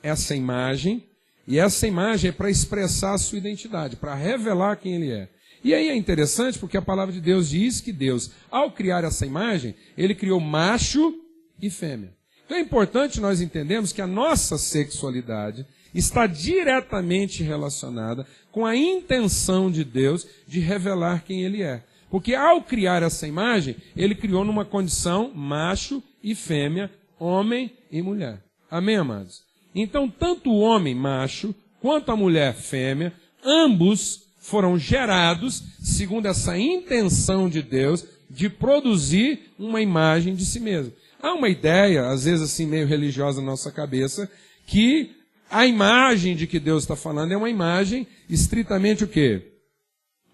essa imagem, e essa imagem é para expressar a sua identidade, para revelar quem ele é. E aí é interessante porque a palavra de Deus diz que Deus, ao criar essa imagem, ele criou macho e fêmea. Então é importante nós entendermos que a nossa sexualidade está diretamente relacionada com a intenção de Deus de revelar quem ele é. Porque ao criar essa imagem, ele criou numa condição macho e fêmea, homem e mulher. Amém, amados? Então, tanto o homem macho quanto a mulher fêmea, ambos foram gerados segundo essa intenção de Deus de produzir uma imagem de si mesmo. Há uma ideia, às vezes assim meio religiosa na nossa cabeça, que a imagem de que Deus está falando é uma imagem estritamente o quê?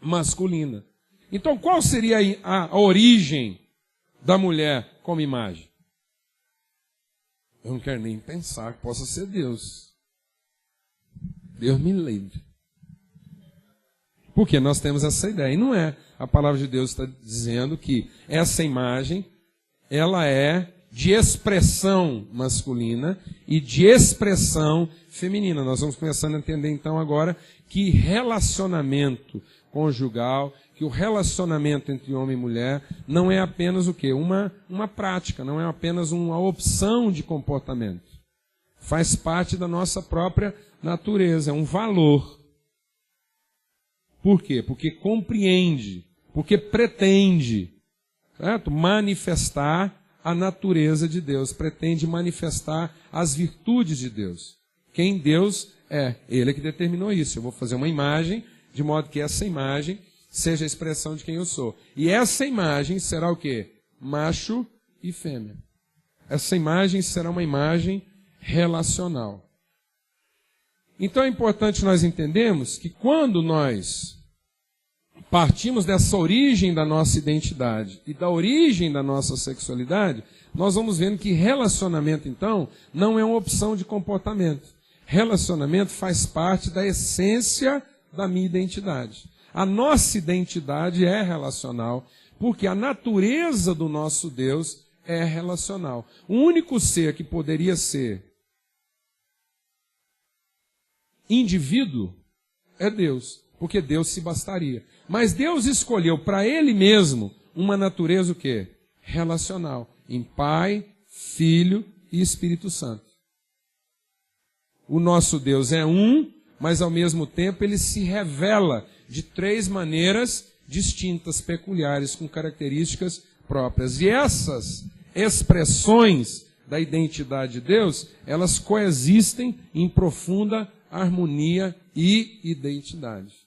Masculina. Então qual seria a origem da mulher como imagem? Eu não quero nem pensar que possa ser Deus. Deus me livre. Porque nós temos essa ideia. E não é. A palavra de Deus está dizendo que essa imagem, ela é de expressão masculina e de expressão feminina. Nós vamos começando a entender então agora que relacionamento conjugal, que o relacionamento entre homem e mulher não é apenas o quê? Uma prática, não é apenas uma opção de comportamento. Faz parte da nossa própria natureza, é um valor. Por quê? Porque compreende, porque pretende, certo? Manifestar a natureza de Deus, pretende manifestar as virtudes de Deus. Quem Deus é, Ele é que determinou isso. Eu vou fazer uma imagem, de modo que essa imagem seja a expressão de quem eu sou. E essa imagem será o quê? Macho e fêmea. Essa imagem será uma imagem relacional. Então é importante nós entendermos que quando nós partimos dessa origem da nossa identidade e da origem da nossa sexualidade, nós vamos vendo que relacionamento, então, não é uma opção de comportamento. Relacionamento faz parte da essência da minha identidade. A nossa identidade é relacional, porque a natureza do nosso Deus é relacional. O único ser que poderia ser indivíduo é Deus, porque Deus se bastaria. Mas Deus escolheu para Ele mesmo uma natureza o quê? Relacional, em Pai, Filho e Espírito Santo. O nosso Deus é um, mas ao mesmo tempo Ele se revela de três maneiras distintas, peculiares, com características próprias. E essas expressões da identidade de Deus, elas coexistem em profunda harmonia e identidade.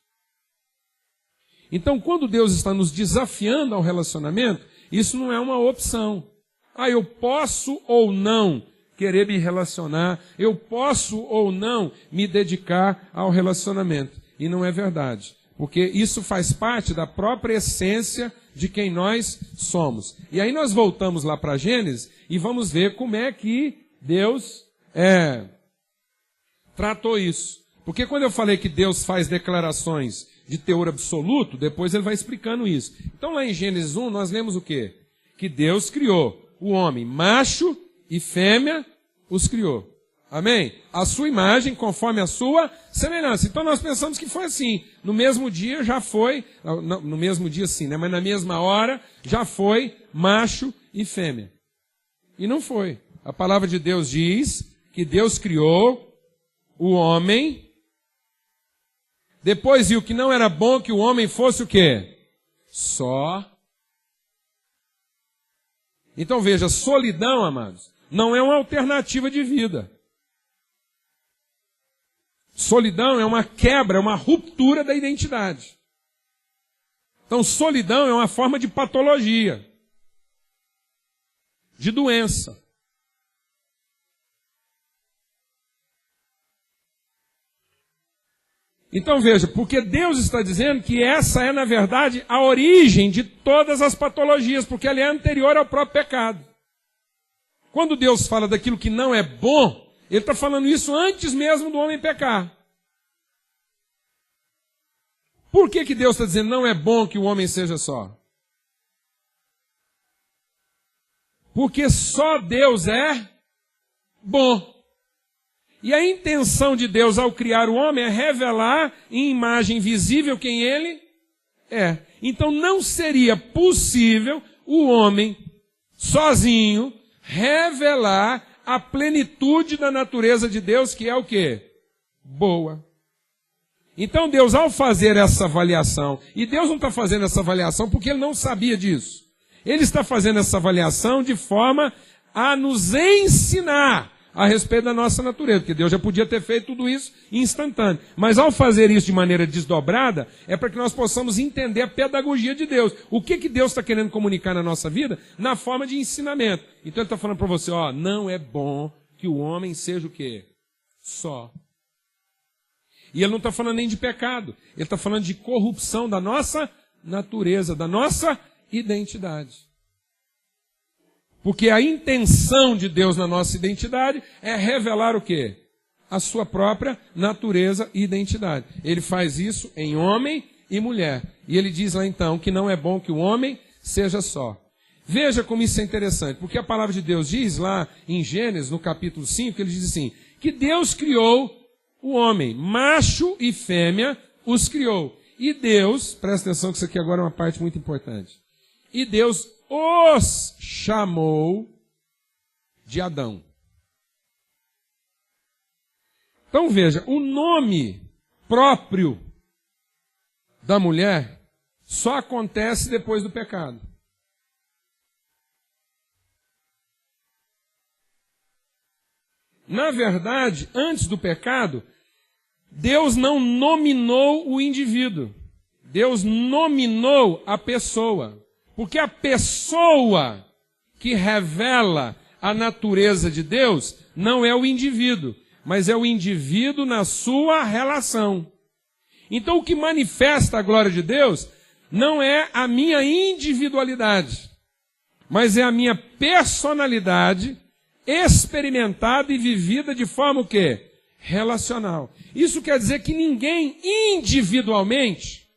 Então, quando Deus está nos desafiando ao relacionamento, isso não é uma opção. Eu posso ou não querer me relacionar, eu posso ou não me dedicar ao relacionamento. E não é verdade, porque isso faz parte da própria essência de quem nós somos. E aí nós voltamos lá para Gênesis e vamos ver como é que Deus tratou isso. Porque quando eu falei que Deus faz declarações de teor absoluto, depois ele vai explicando isso. Então lá em Gênesis 1 nós lemos o quê? Que Deus criou o homem, macho e fêmea, os criou. Amém? A sua imagem conforme a sua semelhança. Então nós pensamos que foi assim. No mesmo dia já foi, no mesmo dia sim, né? Mas na mesma hora já foi macho e fêmea. E não foi. A palavra de Deus diz que Deus criou o homem, depois viu que não era bom que o homem fosse o quê? Só. Então veja, solidão, amados, não é uma alternativa de vida. Solidão é uma quebra, é uma ruptura da identidade. Então solidão é uma forma de patologia, de doença. Então veja, porque Deus está dizendo que essa é, na verdade, a origem de todas as patologias, porque ela é anterior ao próprio pecado. Quando Deus fala daquilo que não é bom, Ele está falando isso antes mesmo do homem pecar. Por que Deus está dizendo não é bom que o homem seja só? Porque só Deus é bom. E a intenção de Deus ao criar o homem é revelar em imagem visível quem ele é. Então não seria possível o homem sozinho revelar a plenitude da natureza de Deus, que é o quê? Boa. Então Deus, ao fazer essa avaliação, e Deus não está fazendo essa avaliação porque Ele não sabia disso. Ele está fazendo essa avaliação de forma a nos ensinar a respeito da nossa natureza, porque Deus já podia ter feito tudo isso instantâneo. Mas ao fazer isso de maneira desdobrada, é para que nós possamos entender a pedagogia de Deus. O que Deus está querendo comunicar na nossa vida? Na forma de ensinamento. Então ele está falando para você, ó, não é bom que o homem seja o quê? Só. E ele não está falando nem de pecado, ele está falando de corrupção da nossa natureza, da nossa identidade. Porque a intenção de Deus na nossa identidade é revelar o quê? A sua própria natureza e identidade. Ele faz isso em homem e mulher. E ele diz lá então que não é bom que o homem seja só. Veja como isso é interessante, porque a palavra de Deus diz lá em Gênesis, no capítulo 5, ele diz assim, que Deus criou o homem, macho e fêmea os criou. E Deus, presta atenção que isso aqui agora é uma parte muito importante. E Deus os chamou de Adão. Então veja, o nome próprio da mulher só acontece depois do pecado. Na verdade, antes do pecado, Deus não nominou o indivíduo. Deus nominou a pessoa. Porque a pessoa que revela a natureza de Deus não é o indivíduo, mas é o indivíduo na sua relação. Então o que manifesta a glória de Deus não é a minha individualidade, mas é a minha personalidade experimentada e vivida de forma o quê? Relacional. Isso quer dizer que ninguém individualmente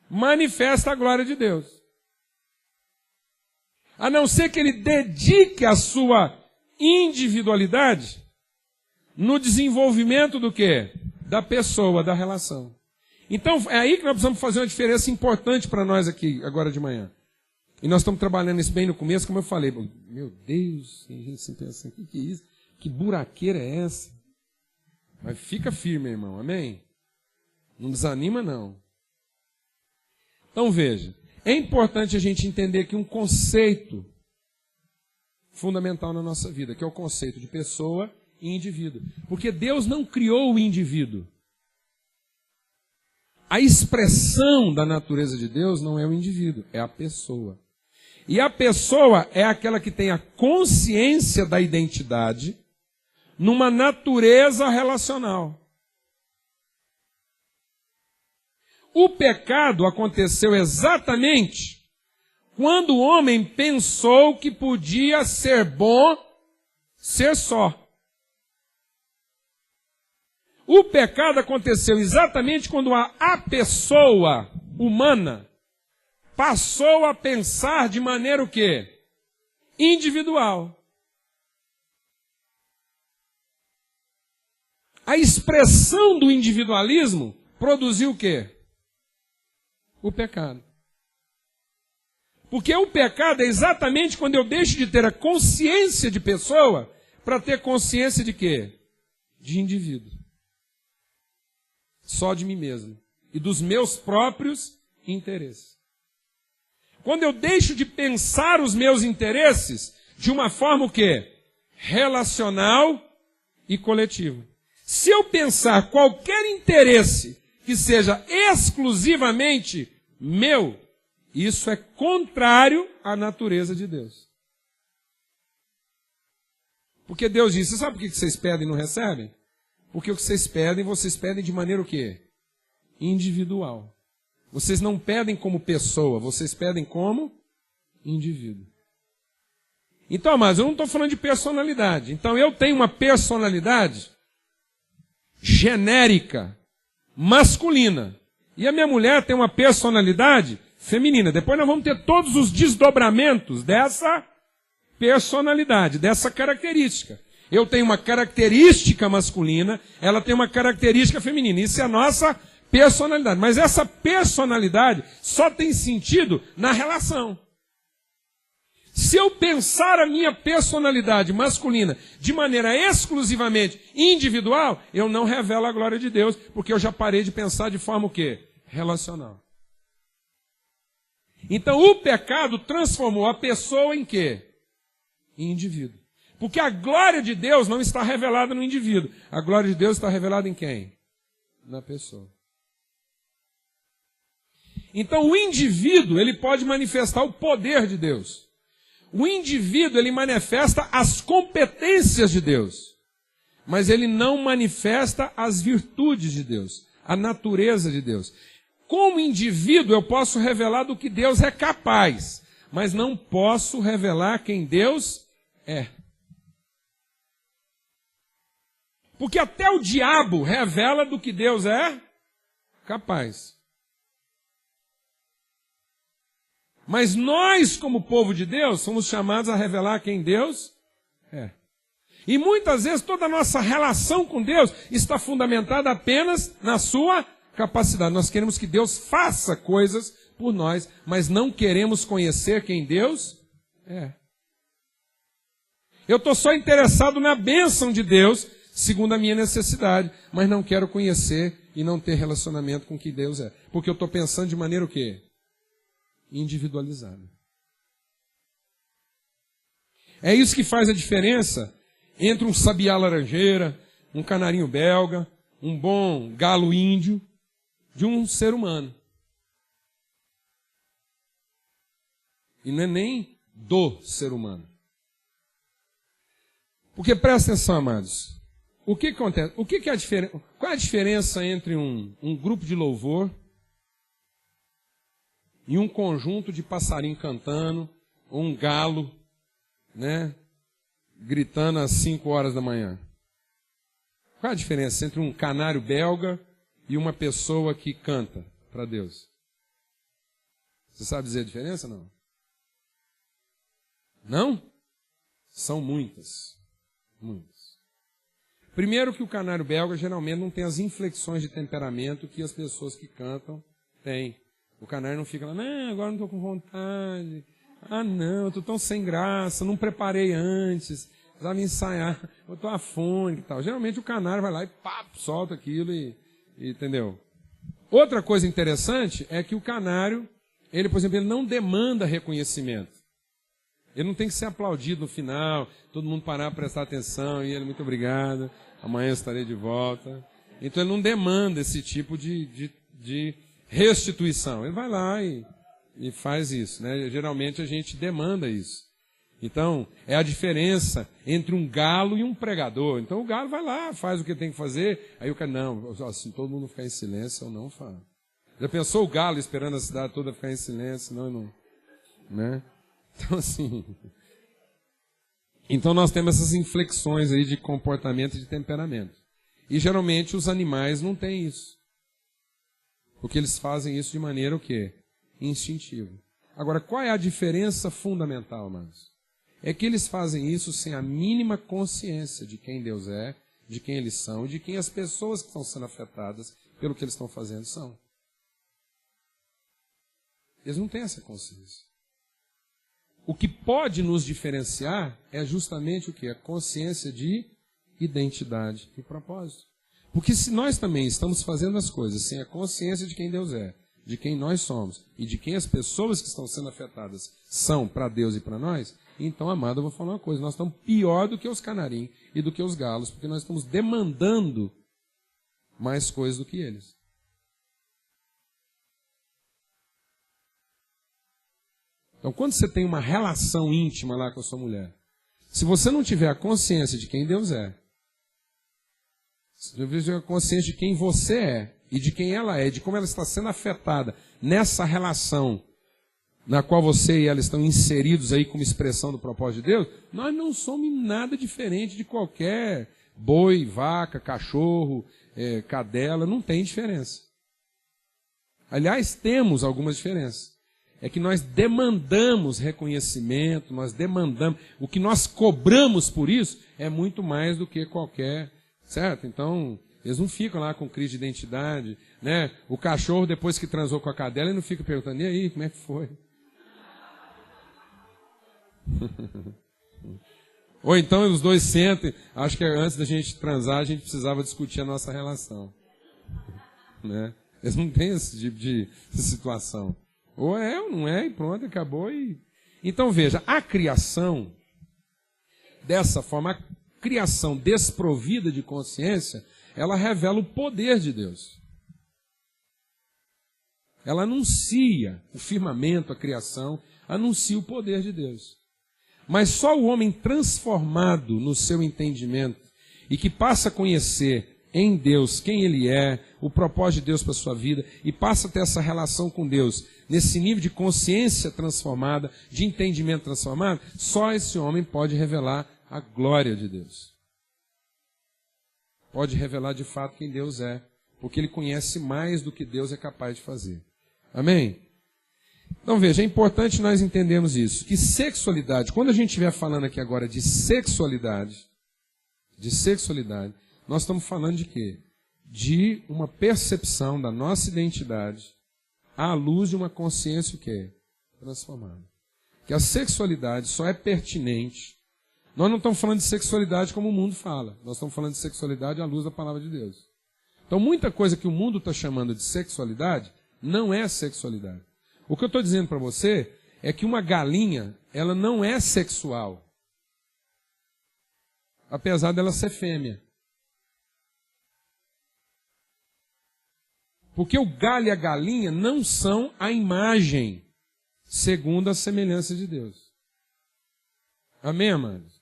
manifesta a glória de Deus. A não ser que ele dedique a sua individualidade no desenvolvimento do quê? Da pessoa, da relação. Então, é aí que nós precisamos fazer uma diferença importante para nós aqui, agora de manhã. E nós estamos trabalhando isso bem no começo, como eu falei. Meu Deus, tem gente se pensando, o que é isso? Que buraqueira é essa? Mas fica firme, irmão, amém? Não desanima, não. Então, veja. É importante a gente entender que um conceito fundamental na nossa vida, que é o conceito de pessoa e indivíduo. Porque Deus não criou o indivíduo. A expressão da natureza de Deus não é o indivíduo, é a pessoa. E a pessoa é aquela que tem a consciência da identidade numa natureza relacional. O pecado aconteceu exatamente quando o homem pensou que podia ser bom ser só. O pecado aconteceu exatamente quando a pessoa humana passou a pensar de maneira o quê? Individual. A expressão do individualismo produziu o quê? O pecado. Porque o pecado é exatamente quando eu deixo de ter a consciência de pessoa para ter consciência de quê? De indivíduo. Só de mim mesmo. E dos meus próprios interesses. Quando eu deixo de pensar os meus interesses de uma forma o quê? Relacional e coletiva. Se eu pensar qualquer interesse que seja exclusivamente meu, isso é contrário à natureza de Deus. Porque Deus diz, você sabe por que vocês pedem e não recebem? Porque o que vocês pedem de maneira o quê? Individual. Vocês não pedem como pessoa, vocês pedem como indivíduo. Então, mas eu não estou falando de personalidade. Então eu tenho uma personalidade genérica, masculina. E a minha mulher tem uma personalidade feminina. Depois nós vamos ter todos os desdobramentos dessa personalidade, dessa característica. Eu tenho uma característica masculina, ela tem uma característica feminina. Isso é a nossa personalidade. Mas essa personalidade só tem sentido na relação. Se eu pensar a minha personalidade masculina de maneira exclusivamente individual, eu não revelo a glória de Deus, porque eu já parei de pensar de forma o quê? Relacional. Então o pecado transformou a pessoa em quê? Em indivíduo. Porque a glória de Deus não está revelada no indivíduo. A glória de Deus está revelada em quem? Na pessoa. Então o indivíduo, ele pode manifestar o poder de Deus. O indivíduo, ele manifesta as competências de Deus. Mas ele não manifesta as virtudes de Deus, a natureza de Deus. Como indivíduo, eu posso revelar do que Deus é capaz, mas não posso revelar quem Deus é. Porque até o diabo revela do que Deus é capaz. Mas nós, como povo de Deus, somos chamados a revelar quem Deus é. E muitas vezes toda a nossa relação com Deus está fundamentada apenas na sua capacidade. Nós queremos que Deus faça coisas por nós, mas não queremos conhecer quem Deus é. Eu estou só interessado na bênção de Deus, segundo a minha necessidade, mas não quero conhecer e não ter relacionamento com quem Deus é. Porque eu estou pensando de maneira o quê? Individualizada. É isso que faz a diferença entre um sabiá laranjeira, um canarinho belga, um bom galo índio, de um ser humano. E não é nem do ser humano. Porque presta atenção, amados. O que acontece? Que é a diferença? Qual é a diferença entre um grupo de louvor e um conjunto de passarinho cantando, ou um galo, né, gritando às 5 horas da manhã? Qual é a diferença entre um canário belga e uma pessoa que canta para Deus? Você sabe dizer a diferença, não? Não? São muitas. Muitas. Primeiro que o canário belga geralmente não tem as inflexões de temperamento que as pessoas que cantam têm. O canário não fica lá, não, agora não estou com vontade. Ah, não, eu estou tão sem graça, não preparei antes, precisava ensaiar, eu estou afônico e tal. Geralmente o canário vai lá e pá, solta aquilo e entendeu? Outra coisa interessante é que o canário, ele, por exemplo, ele não demanda reconhecimento. Ele não tem que ser aplaudido no final, todo mundo parar para prestar atenção, e ele, muito obrigado, amanhã estarei de volta. Então ele não demanda esse tipo de restituição. Ele vai lá e faz isso, né? Geralmente a gente demanda isso. Então, é a diferença entre um galo e um pregador. Então o galo vai lá, faz o que tem que fazer, aí o cara, não, assim, todo mundo ficar em silêncio, eu não falo. Já pensou o galo esperando a cidade toda ficar em silêncio? Não, né? Então, assim, então nós temos essas inflexões aí de comportamento e de temperamento. E geralmente os animais não têm isso. Porque eles fazem isso de maneira o quê? Instintiva. Agora, qual é a diferença fundamental, amados? É que eles fazem isso sem a mínima consciência de quem Deus é, de quem eles são, e de quem as pessoas que estão sendo afetadas pelo que eles estão fazendo são. Eles não têm essa consciência. O que pode nos diferenciar é justamente o quê? A consciência de identidade e propósito. Porque se nós também estamos fazendo as coisas sem a consciência de quem Deus é, de quem nós somos e de quem as pessoas que estão sendo afetadas são para Deus e para nós, então, amado, eu vou falar uma coisa, nós estamos pior do que os canarinhos e do que os galos, porque nós estamos demandando mais coisas do que eles. Então, quando você tem uma relação íntima lá com a sua mulher, se você não tiver a consciência de quem Deus é, se você tiver a consciência de quem você é, e de quem ela é, de como ela está sendo afetada nessa relação na qual você e ela estão inseridos aí como expressão do propósito de Deus, nós não somos nada diferente de qualquer boi, vaca, cachorro, cadela, não tem diferença. Aliás, temos algumas diferenças. É que nós demandamos reconhecimento, nós demandamos, o que nós cobramos por isso é muito mais do que qualquer, certo? Então, eles não ficam lá com crise de identidade, né? O cachorro, depois que transou com a cadela, ele não fica perguntando, e aí, como é que foi? Ou então os dois sentem, acho que antes da gente transar, a gente precisava discutir a nossa relação. Né? Eles não têm esse tipo de situação. Ou é ou não é, e pronto, acabou. Então veja, a criação, dessa forma, a criação desprovida de consciência, ela revela o poder de Deus. Ela anuncia o firmamento, a criação, anuncia o poder de Deus. Mas só o homem transformado no seu entendimento e que passa a conhecer em Deus quem Ele é, o propósito de Deus para a sua vida, e passa a ter essa relação com Deus, nesse nível de consciência transformada, de entendimento transformado, só esse homem pode revelar a glória de Deus. Pode revelar de fato quem Deus é, porque ele conhece mais do que Deus é capaz de fazer. Amém? Então veja, é importante nós entendermos isso, que sexualidade, quando a gente estiver falando aqui agora de sexualidade, nós estamos falando de quê? De uma percepção da nossa identidade à luz de uma consciência o quê? Transformada. Que a sexualidade só é pertinente. Nós não estamos falando de sexualidade como o mundo fala. Nós estamos falando de sexualidade à luz da palavra de Deus. Então muita coisa que o mundo está chamando de sexualidade não é sexualidade. O que eu estou dizendo para você é que uma galinha, ela não é sexual. Apesar dela ser fêmea. Porque o galho e a galinha não são a imagem segundo a semelhança de Deus. Amém, amados?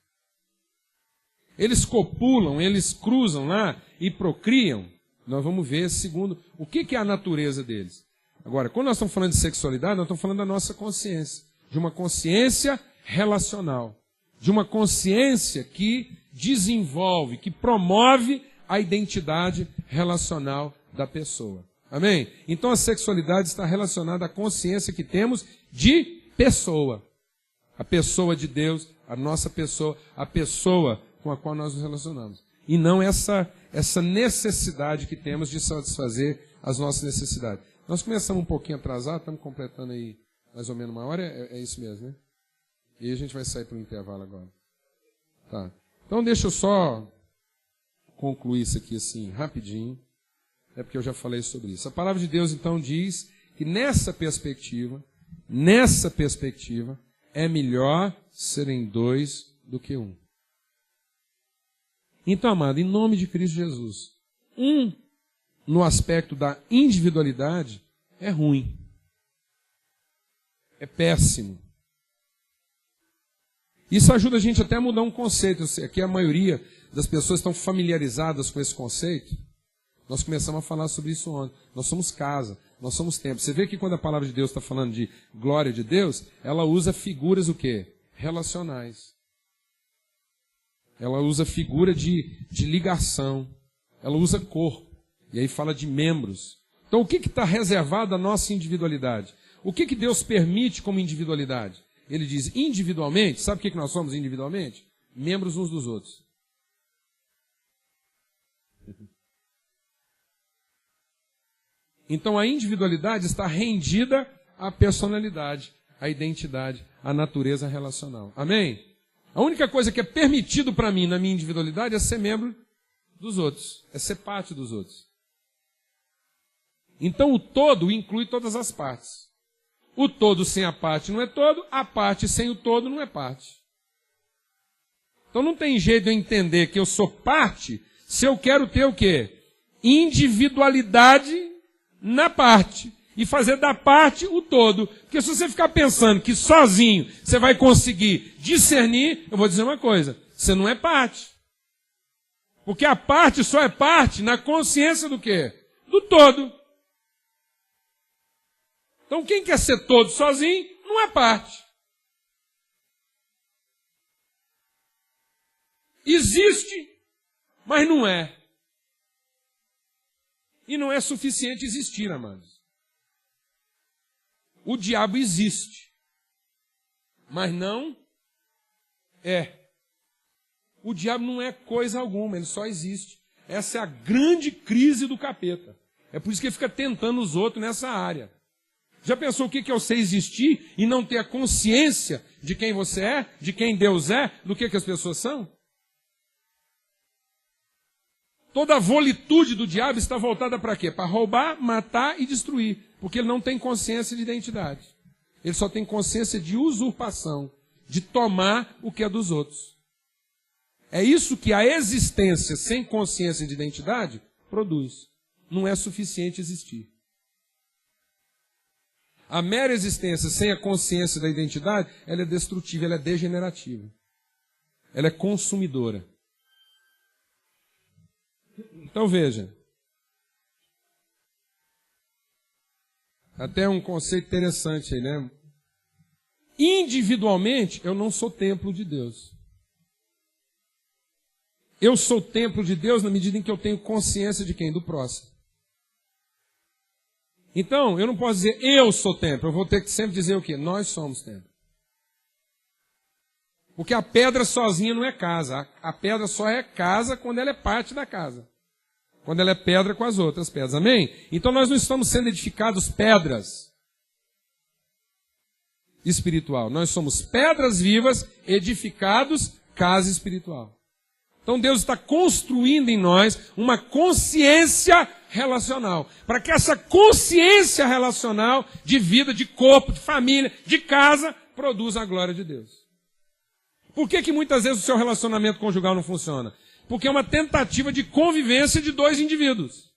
Eles copulam, eles cruzam lá e procriam. Nós vamos ver segundo o que é a natureza deles. Agora, quando nós estamos falando de sexualidade, nós estamos falando da nossa consciência. De uma consciência relacional. De uma consciência que desenvolve, que promove a identidade relacional da pessoa. Amém? Então a sexualidade está relacionada à consciência que temos de pessoa. A pessoa de Deus, a nossa pessoa, a pessoa com a qual nós nos relacionamos. E não essa necessidade que temos de satisfazer as nossas necessidades. Nós começamos um pouquinho atrasado, estamos completando aí mais ou menos 1 hora, é isso mesmo, né? E aí a gente vai sair para o intervalo agora. Tá. Então deixa eu só concluir isso aqui assim, rapidinho. É porque eu já falei sobre isso. A palavra de Deus então diz que nessa perspectiva, é melhor serem 2 do que 1. Então, amado, em nome de Cristo Jesus, no aspecto da individualidade, é ruim. É péssimo. Isso ajuda a gente até a mudar um conceito. Aqui a maioria das pessoas estão familiarizadas com esse conceito. Nós começamos a falar sobre isso ontem. Nós somos casa, nós somos templo. Você vê que quando a palavra de Deus está falando de glória de Deus, ela usa figuras o quê? Relacionais. Ela usa figura de ligação. Ela usa corpo. E aí fala de membros. Então o que está reservado à nossa individualidade? O que Deus permite como individualidade? Ele diz individualmente, sabe o que nós somos individualmente? Membros uns dos outros. Então a individualidade está rendida à personalidade, à identidade, à natureza relacional. Amém? A única coisa que é permitido para mim na minha individualidade é ser membro dos outros, é ser parte dos outros. Então o todo inclui todas as partes. O todo sem a parte não é todo, a parte sem o todo não é parte. Então não tem jeito de eu entender que eu sou parte se eu quero ter o quê? Individualidade na parte. E fazer da parte o todo. Porque se você ficar pensando que sozinho você vai conseguir discernir, eu vou dizer uma coisa, você não é parte. Porque a parte só é parte na consciência do quê? Do todo. Então quem quer ser todo sozinho, não é parte. Existe, mas não é. E não é suficiente existir, amados. O diabo existe, mas não é. O diabo não é coisa alguma, ele só existe. Essa é a grande crise do capeta. É por isso que ele fica tentando os outros nessa área. Já pensou o que é você existir e não ter a consciência de quem você é, de quem Deus é, do que as pessoas são? Toda a volitude do diabo está voltada para quê? Para roubar, matar e destruir. Porque ele não tem consciência de identidade. Ele só tem consciência de usurpação, de tomar o que é dos outros. É isso que a existência sem consciência de identidade produz. Não é suficiente existir. A mera existência sem a consciência da identidade, ela é destrutiva, ela é degenerativa. Ela é consumidora. Então veja. Até um conceito interessante aí, né? Individualmente, eu não sou templo de Deus. Eu sou templo de Deus na medida em que eu tenho consciência de quem? Do próximo. Então, eu não posso dizer eu sou templo. Eu vou ter que sempre dizer o quê? Nós somos templo. Porque a pedra sozinha não é casa. A pedra só é casa quando ela é parte da casa. Quando ela é pedra com as outras pedras. Amém? Então nós não estamos sendo edificados pedras espiritual. Nós somos pedras vivas edificados casa espiritual. Então Deus está construindo em nós uma consciência relacional. Para que essa consciência relacional de vida, de corpo, de família, de casa, produza a glória de Deus. Por que muitas vezes o seu relacionamento conjugal não funciona? Porque é uma tentativa de convivência de dois indivíduos.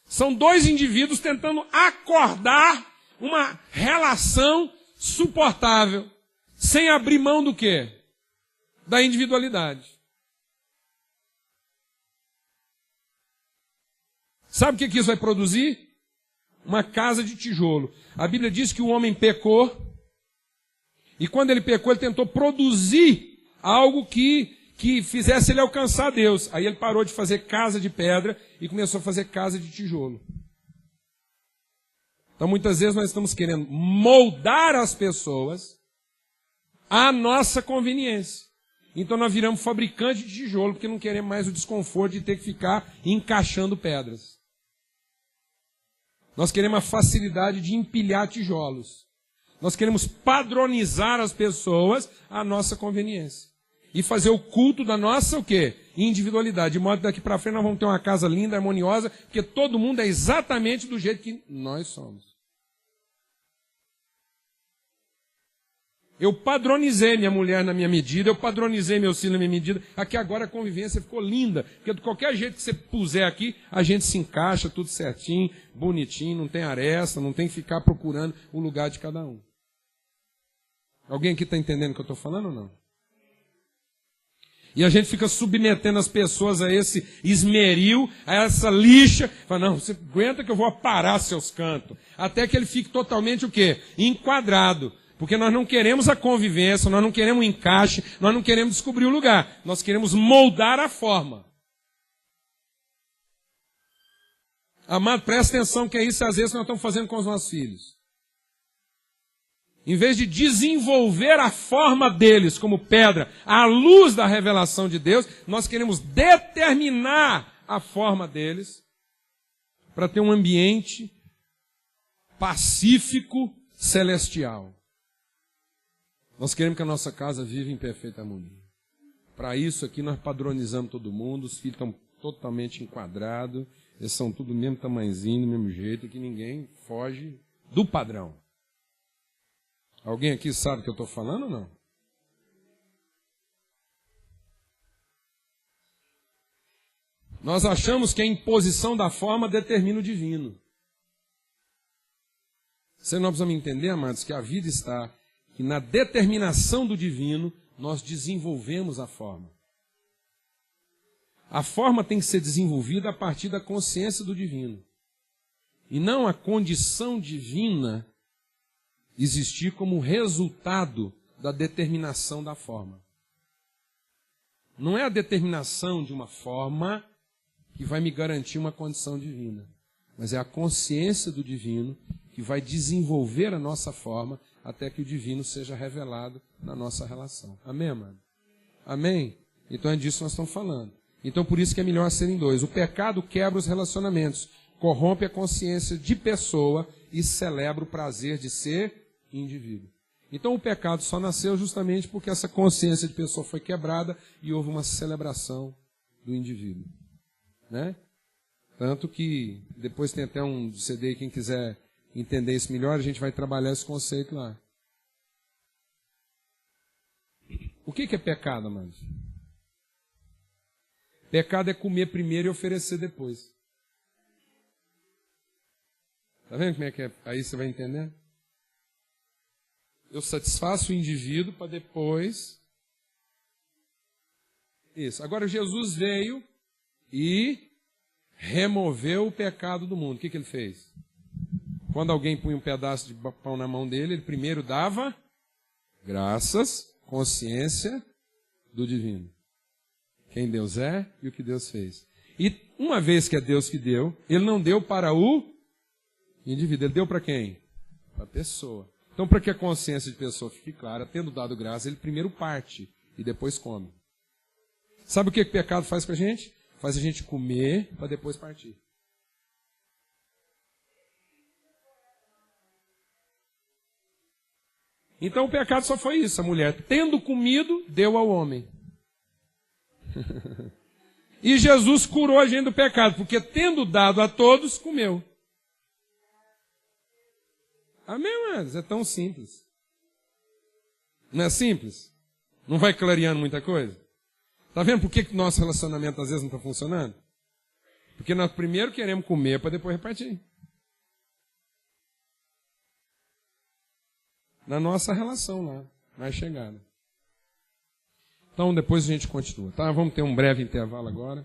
São dois indivíduos tentando acordar uma relação suportável, sem abrir mão do quê? Da individualidade. Sabe o que isso vai produzir? Uma casa de tijolo. A Bíblia diz que o homem pecou, e quando ele pecou, ele tentou produzir algo que fizesse ele alcançar Deus. Aí ele parou de fazer casa de pedra e começou a fazer casa de tijolo. Então muitas vezes nós estamos querendo moldar as pessoas à nossa conveniência. Então nós viramos fabricante de tijolo, porque não queremos mais o desconforto de ter que ficar encaixando pedras. Nós queremos a facilidade de empilhar tijolos. Nós queremos padronizar as pessoas à nossa conveniência. E fazer o culto da nossa, o quê? Individualidade. De modo que daqui para frente nós vamos ter uma casa linda, harmoniosa, porque todo mundo é exatamente do jeito que nós somos. Eu padronizei minha mulher na minha medida, eu padronizei meu filho na minha medida. Aqui agora a convivência ficou linda, porque de qualquer jeito que você puser aqui, a gente se encaixa tudo certinho, bonitinho, não tem aresta, não tem que ficar procurando o lugar de cada um. Alguém aqui está entendendo o que eu estou falando ou não? E a gente fica submetendo as pessoas a esse esmeril, a essa lixa. Fala, não, você aguenta que eu vou aparar seus cantos. Até que ele fique totalmente o quê? Enquadrado. Porque nós não queremos a convivência, nós não queremos o encaixe, nós não queremos descobrir o lugar. Nós queremos moldar a forma. Amado, presta atenção que é isso às vezes nós estamos fazendo com os nossos filhos. Em vez de desenvolver a forma deles como pedra, à luz da revelação de Deus, nós queremos determinar a forma deles para ter um ambiente pacífico, celestial. Nós queremos que a nossa casa viva em perfeita harmonia. Para isso aqui nós padronizamos todo mundo, os filhos estão totalmente enquadrados, eles são tudo do mesmo tamanhozinho, do mesmo jeito, que ninguém foge do padrão. Alguém aqui sabe o que eu estou falando ou não? Nós achamos que a imposição da forma determina o divino. Você não precisa me entender, amados, que a vida está que na determinação do divino nós desenvolvemos a forma. A forma tem que ser desenvolvida a partir da consciência do divino. E não a condição divina existir como resultado da determinação da forma. Não é a determinação de uma forma que vai me garantir uma condição divina, mas é a consciência do divino que vai desenvolver a nossa forma até que o divino seja revelado na nossa relação. Amém, amado? Amém? Então é disso que nós estamos falando. Então por isso que é melhor serem dois. O pecado quebra os relacionamentos, corrompe a consciência de pessoa e celebra o prazer de ser indivíduo. Então o pecado só nasceu justamente porque essa consciência de pessoa foi quebrada e houve uma celebração do indivíduo. Né? Tanto que depois tem até um CD, quem quiser entender isso melhor, a gente vai trabalhar esse conceito lá. O que é pecado, amados? Pecado é comer primeiro e oferecer depois. Está vendo como é que é? Aí você vai entender? Eu satisfaço o indivíduo para depois... Isso. Agora Jesus veio e removeu o pecado do mundo. O que ele fez? Quando alguém punha um pedaço de pão na mão dele, ele primeiro dava graças, consciência do divino. Quem Deus é e o que Deus fez. E uma vez que é Deus que deu, ele não deu para o indivíduo. Ele deu para quem? Para a pessoa. Então, para que a consciência de pessoa fique clara, tendo dado graça, ele primeiro parte e depois come. Sabe o que o pecado faz com a gente? Faz a gente comer para depois partir. Então o pecado só foi isso. A mulher, tendo comido, deu ao homem. E Jesus curou a gente do pecado, porque tendo dado a todos, comeu. Amém, mas é tão simples. Não é simples? Não vai clareando muita coisa? Está vendo por que o nosso relacionamento às vezes não está funcionando? Porque nós primeiro queremos comer para depois repartir. Na nossa relação lá, mais chegada. Então depois a gente continua, tá? Vamos ter um breve intervalo agora.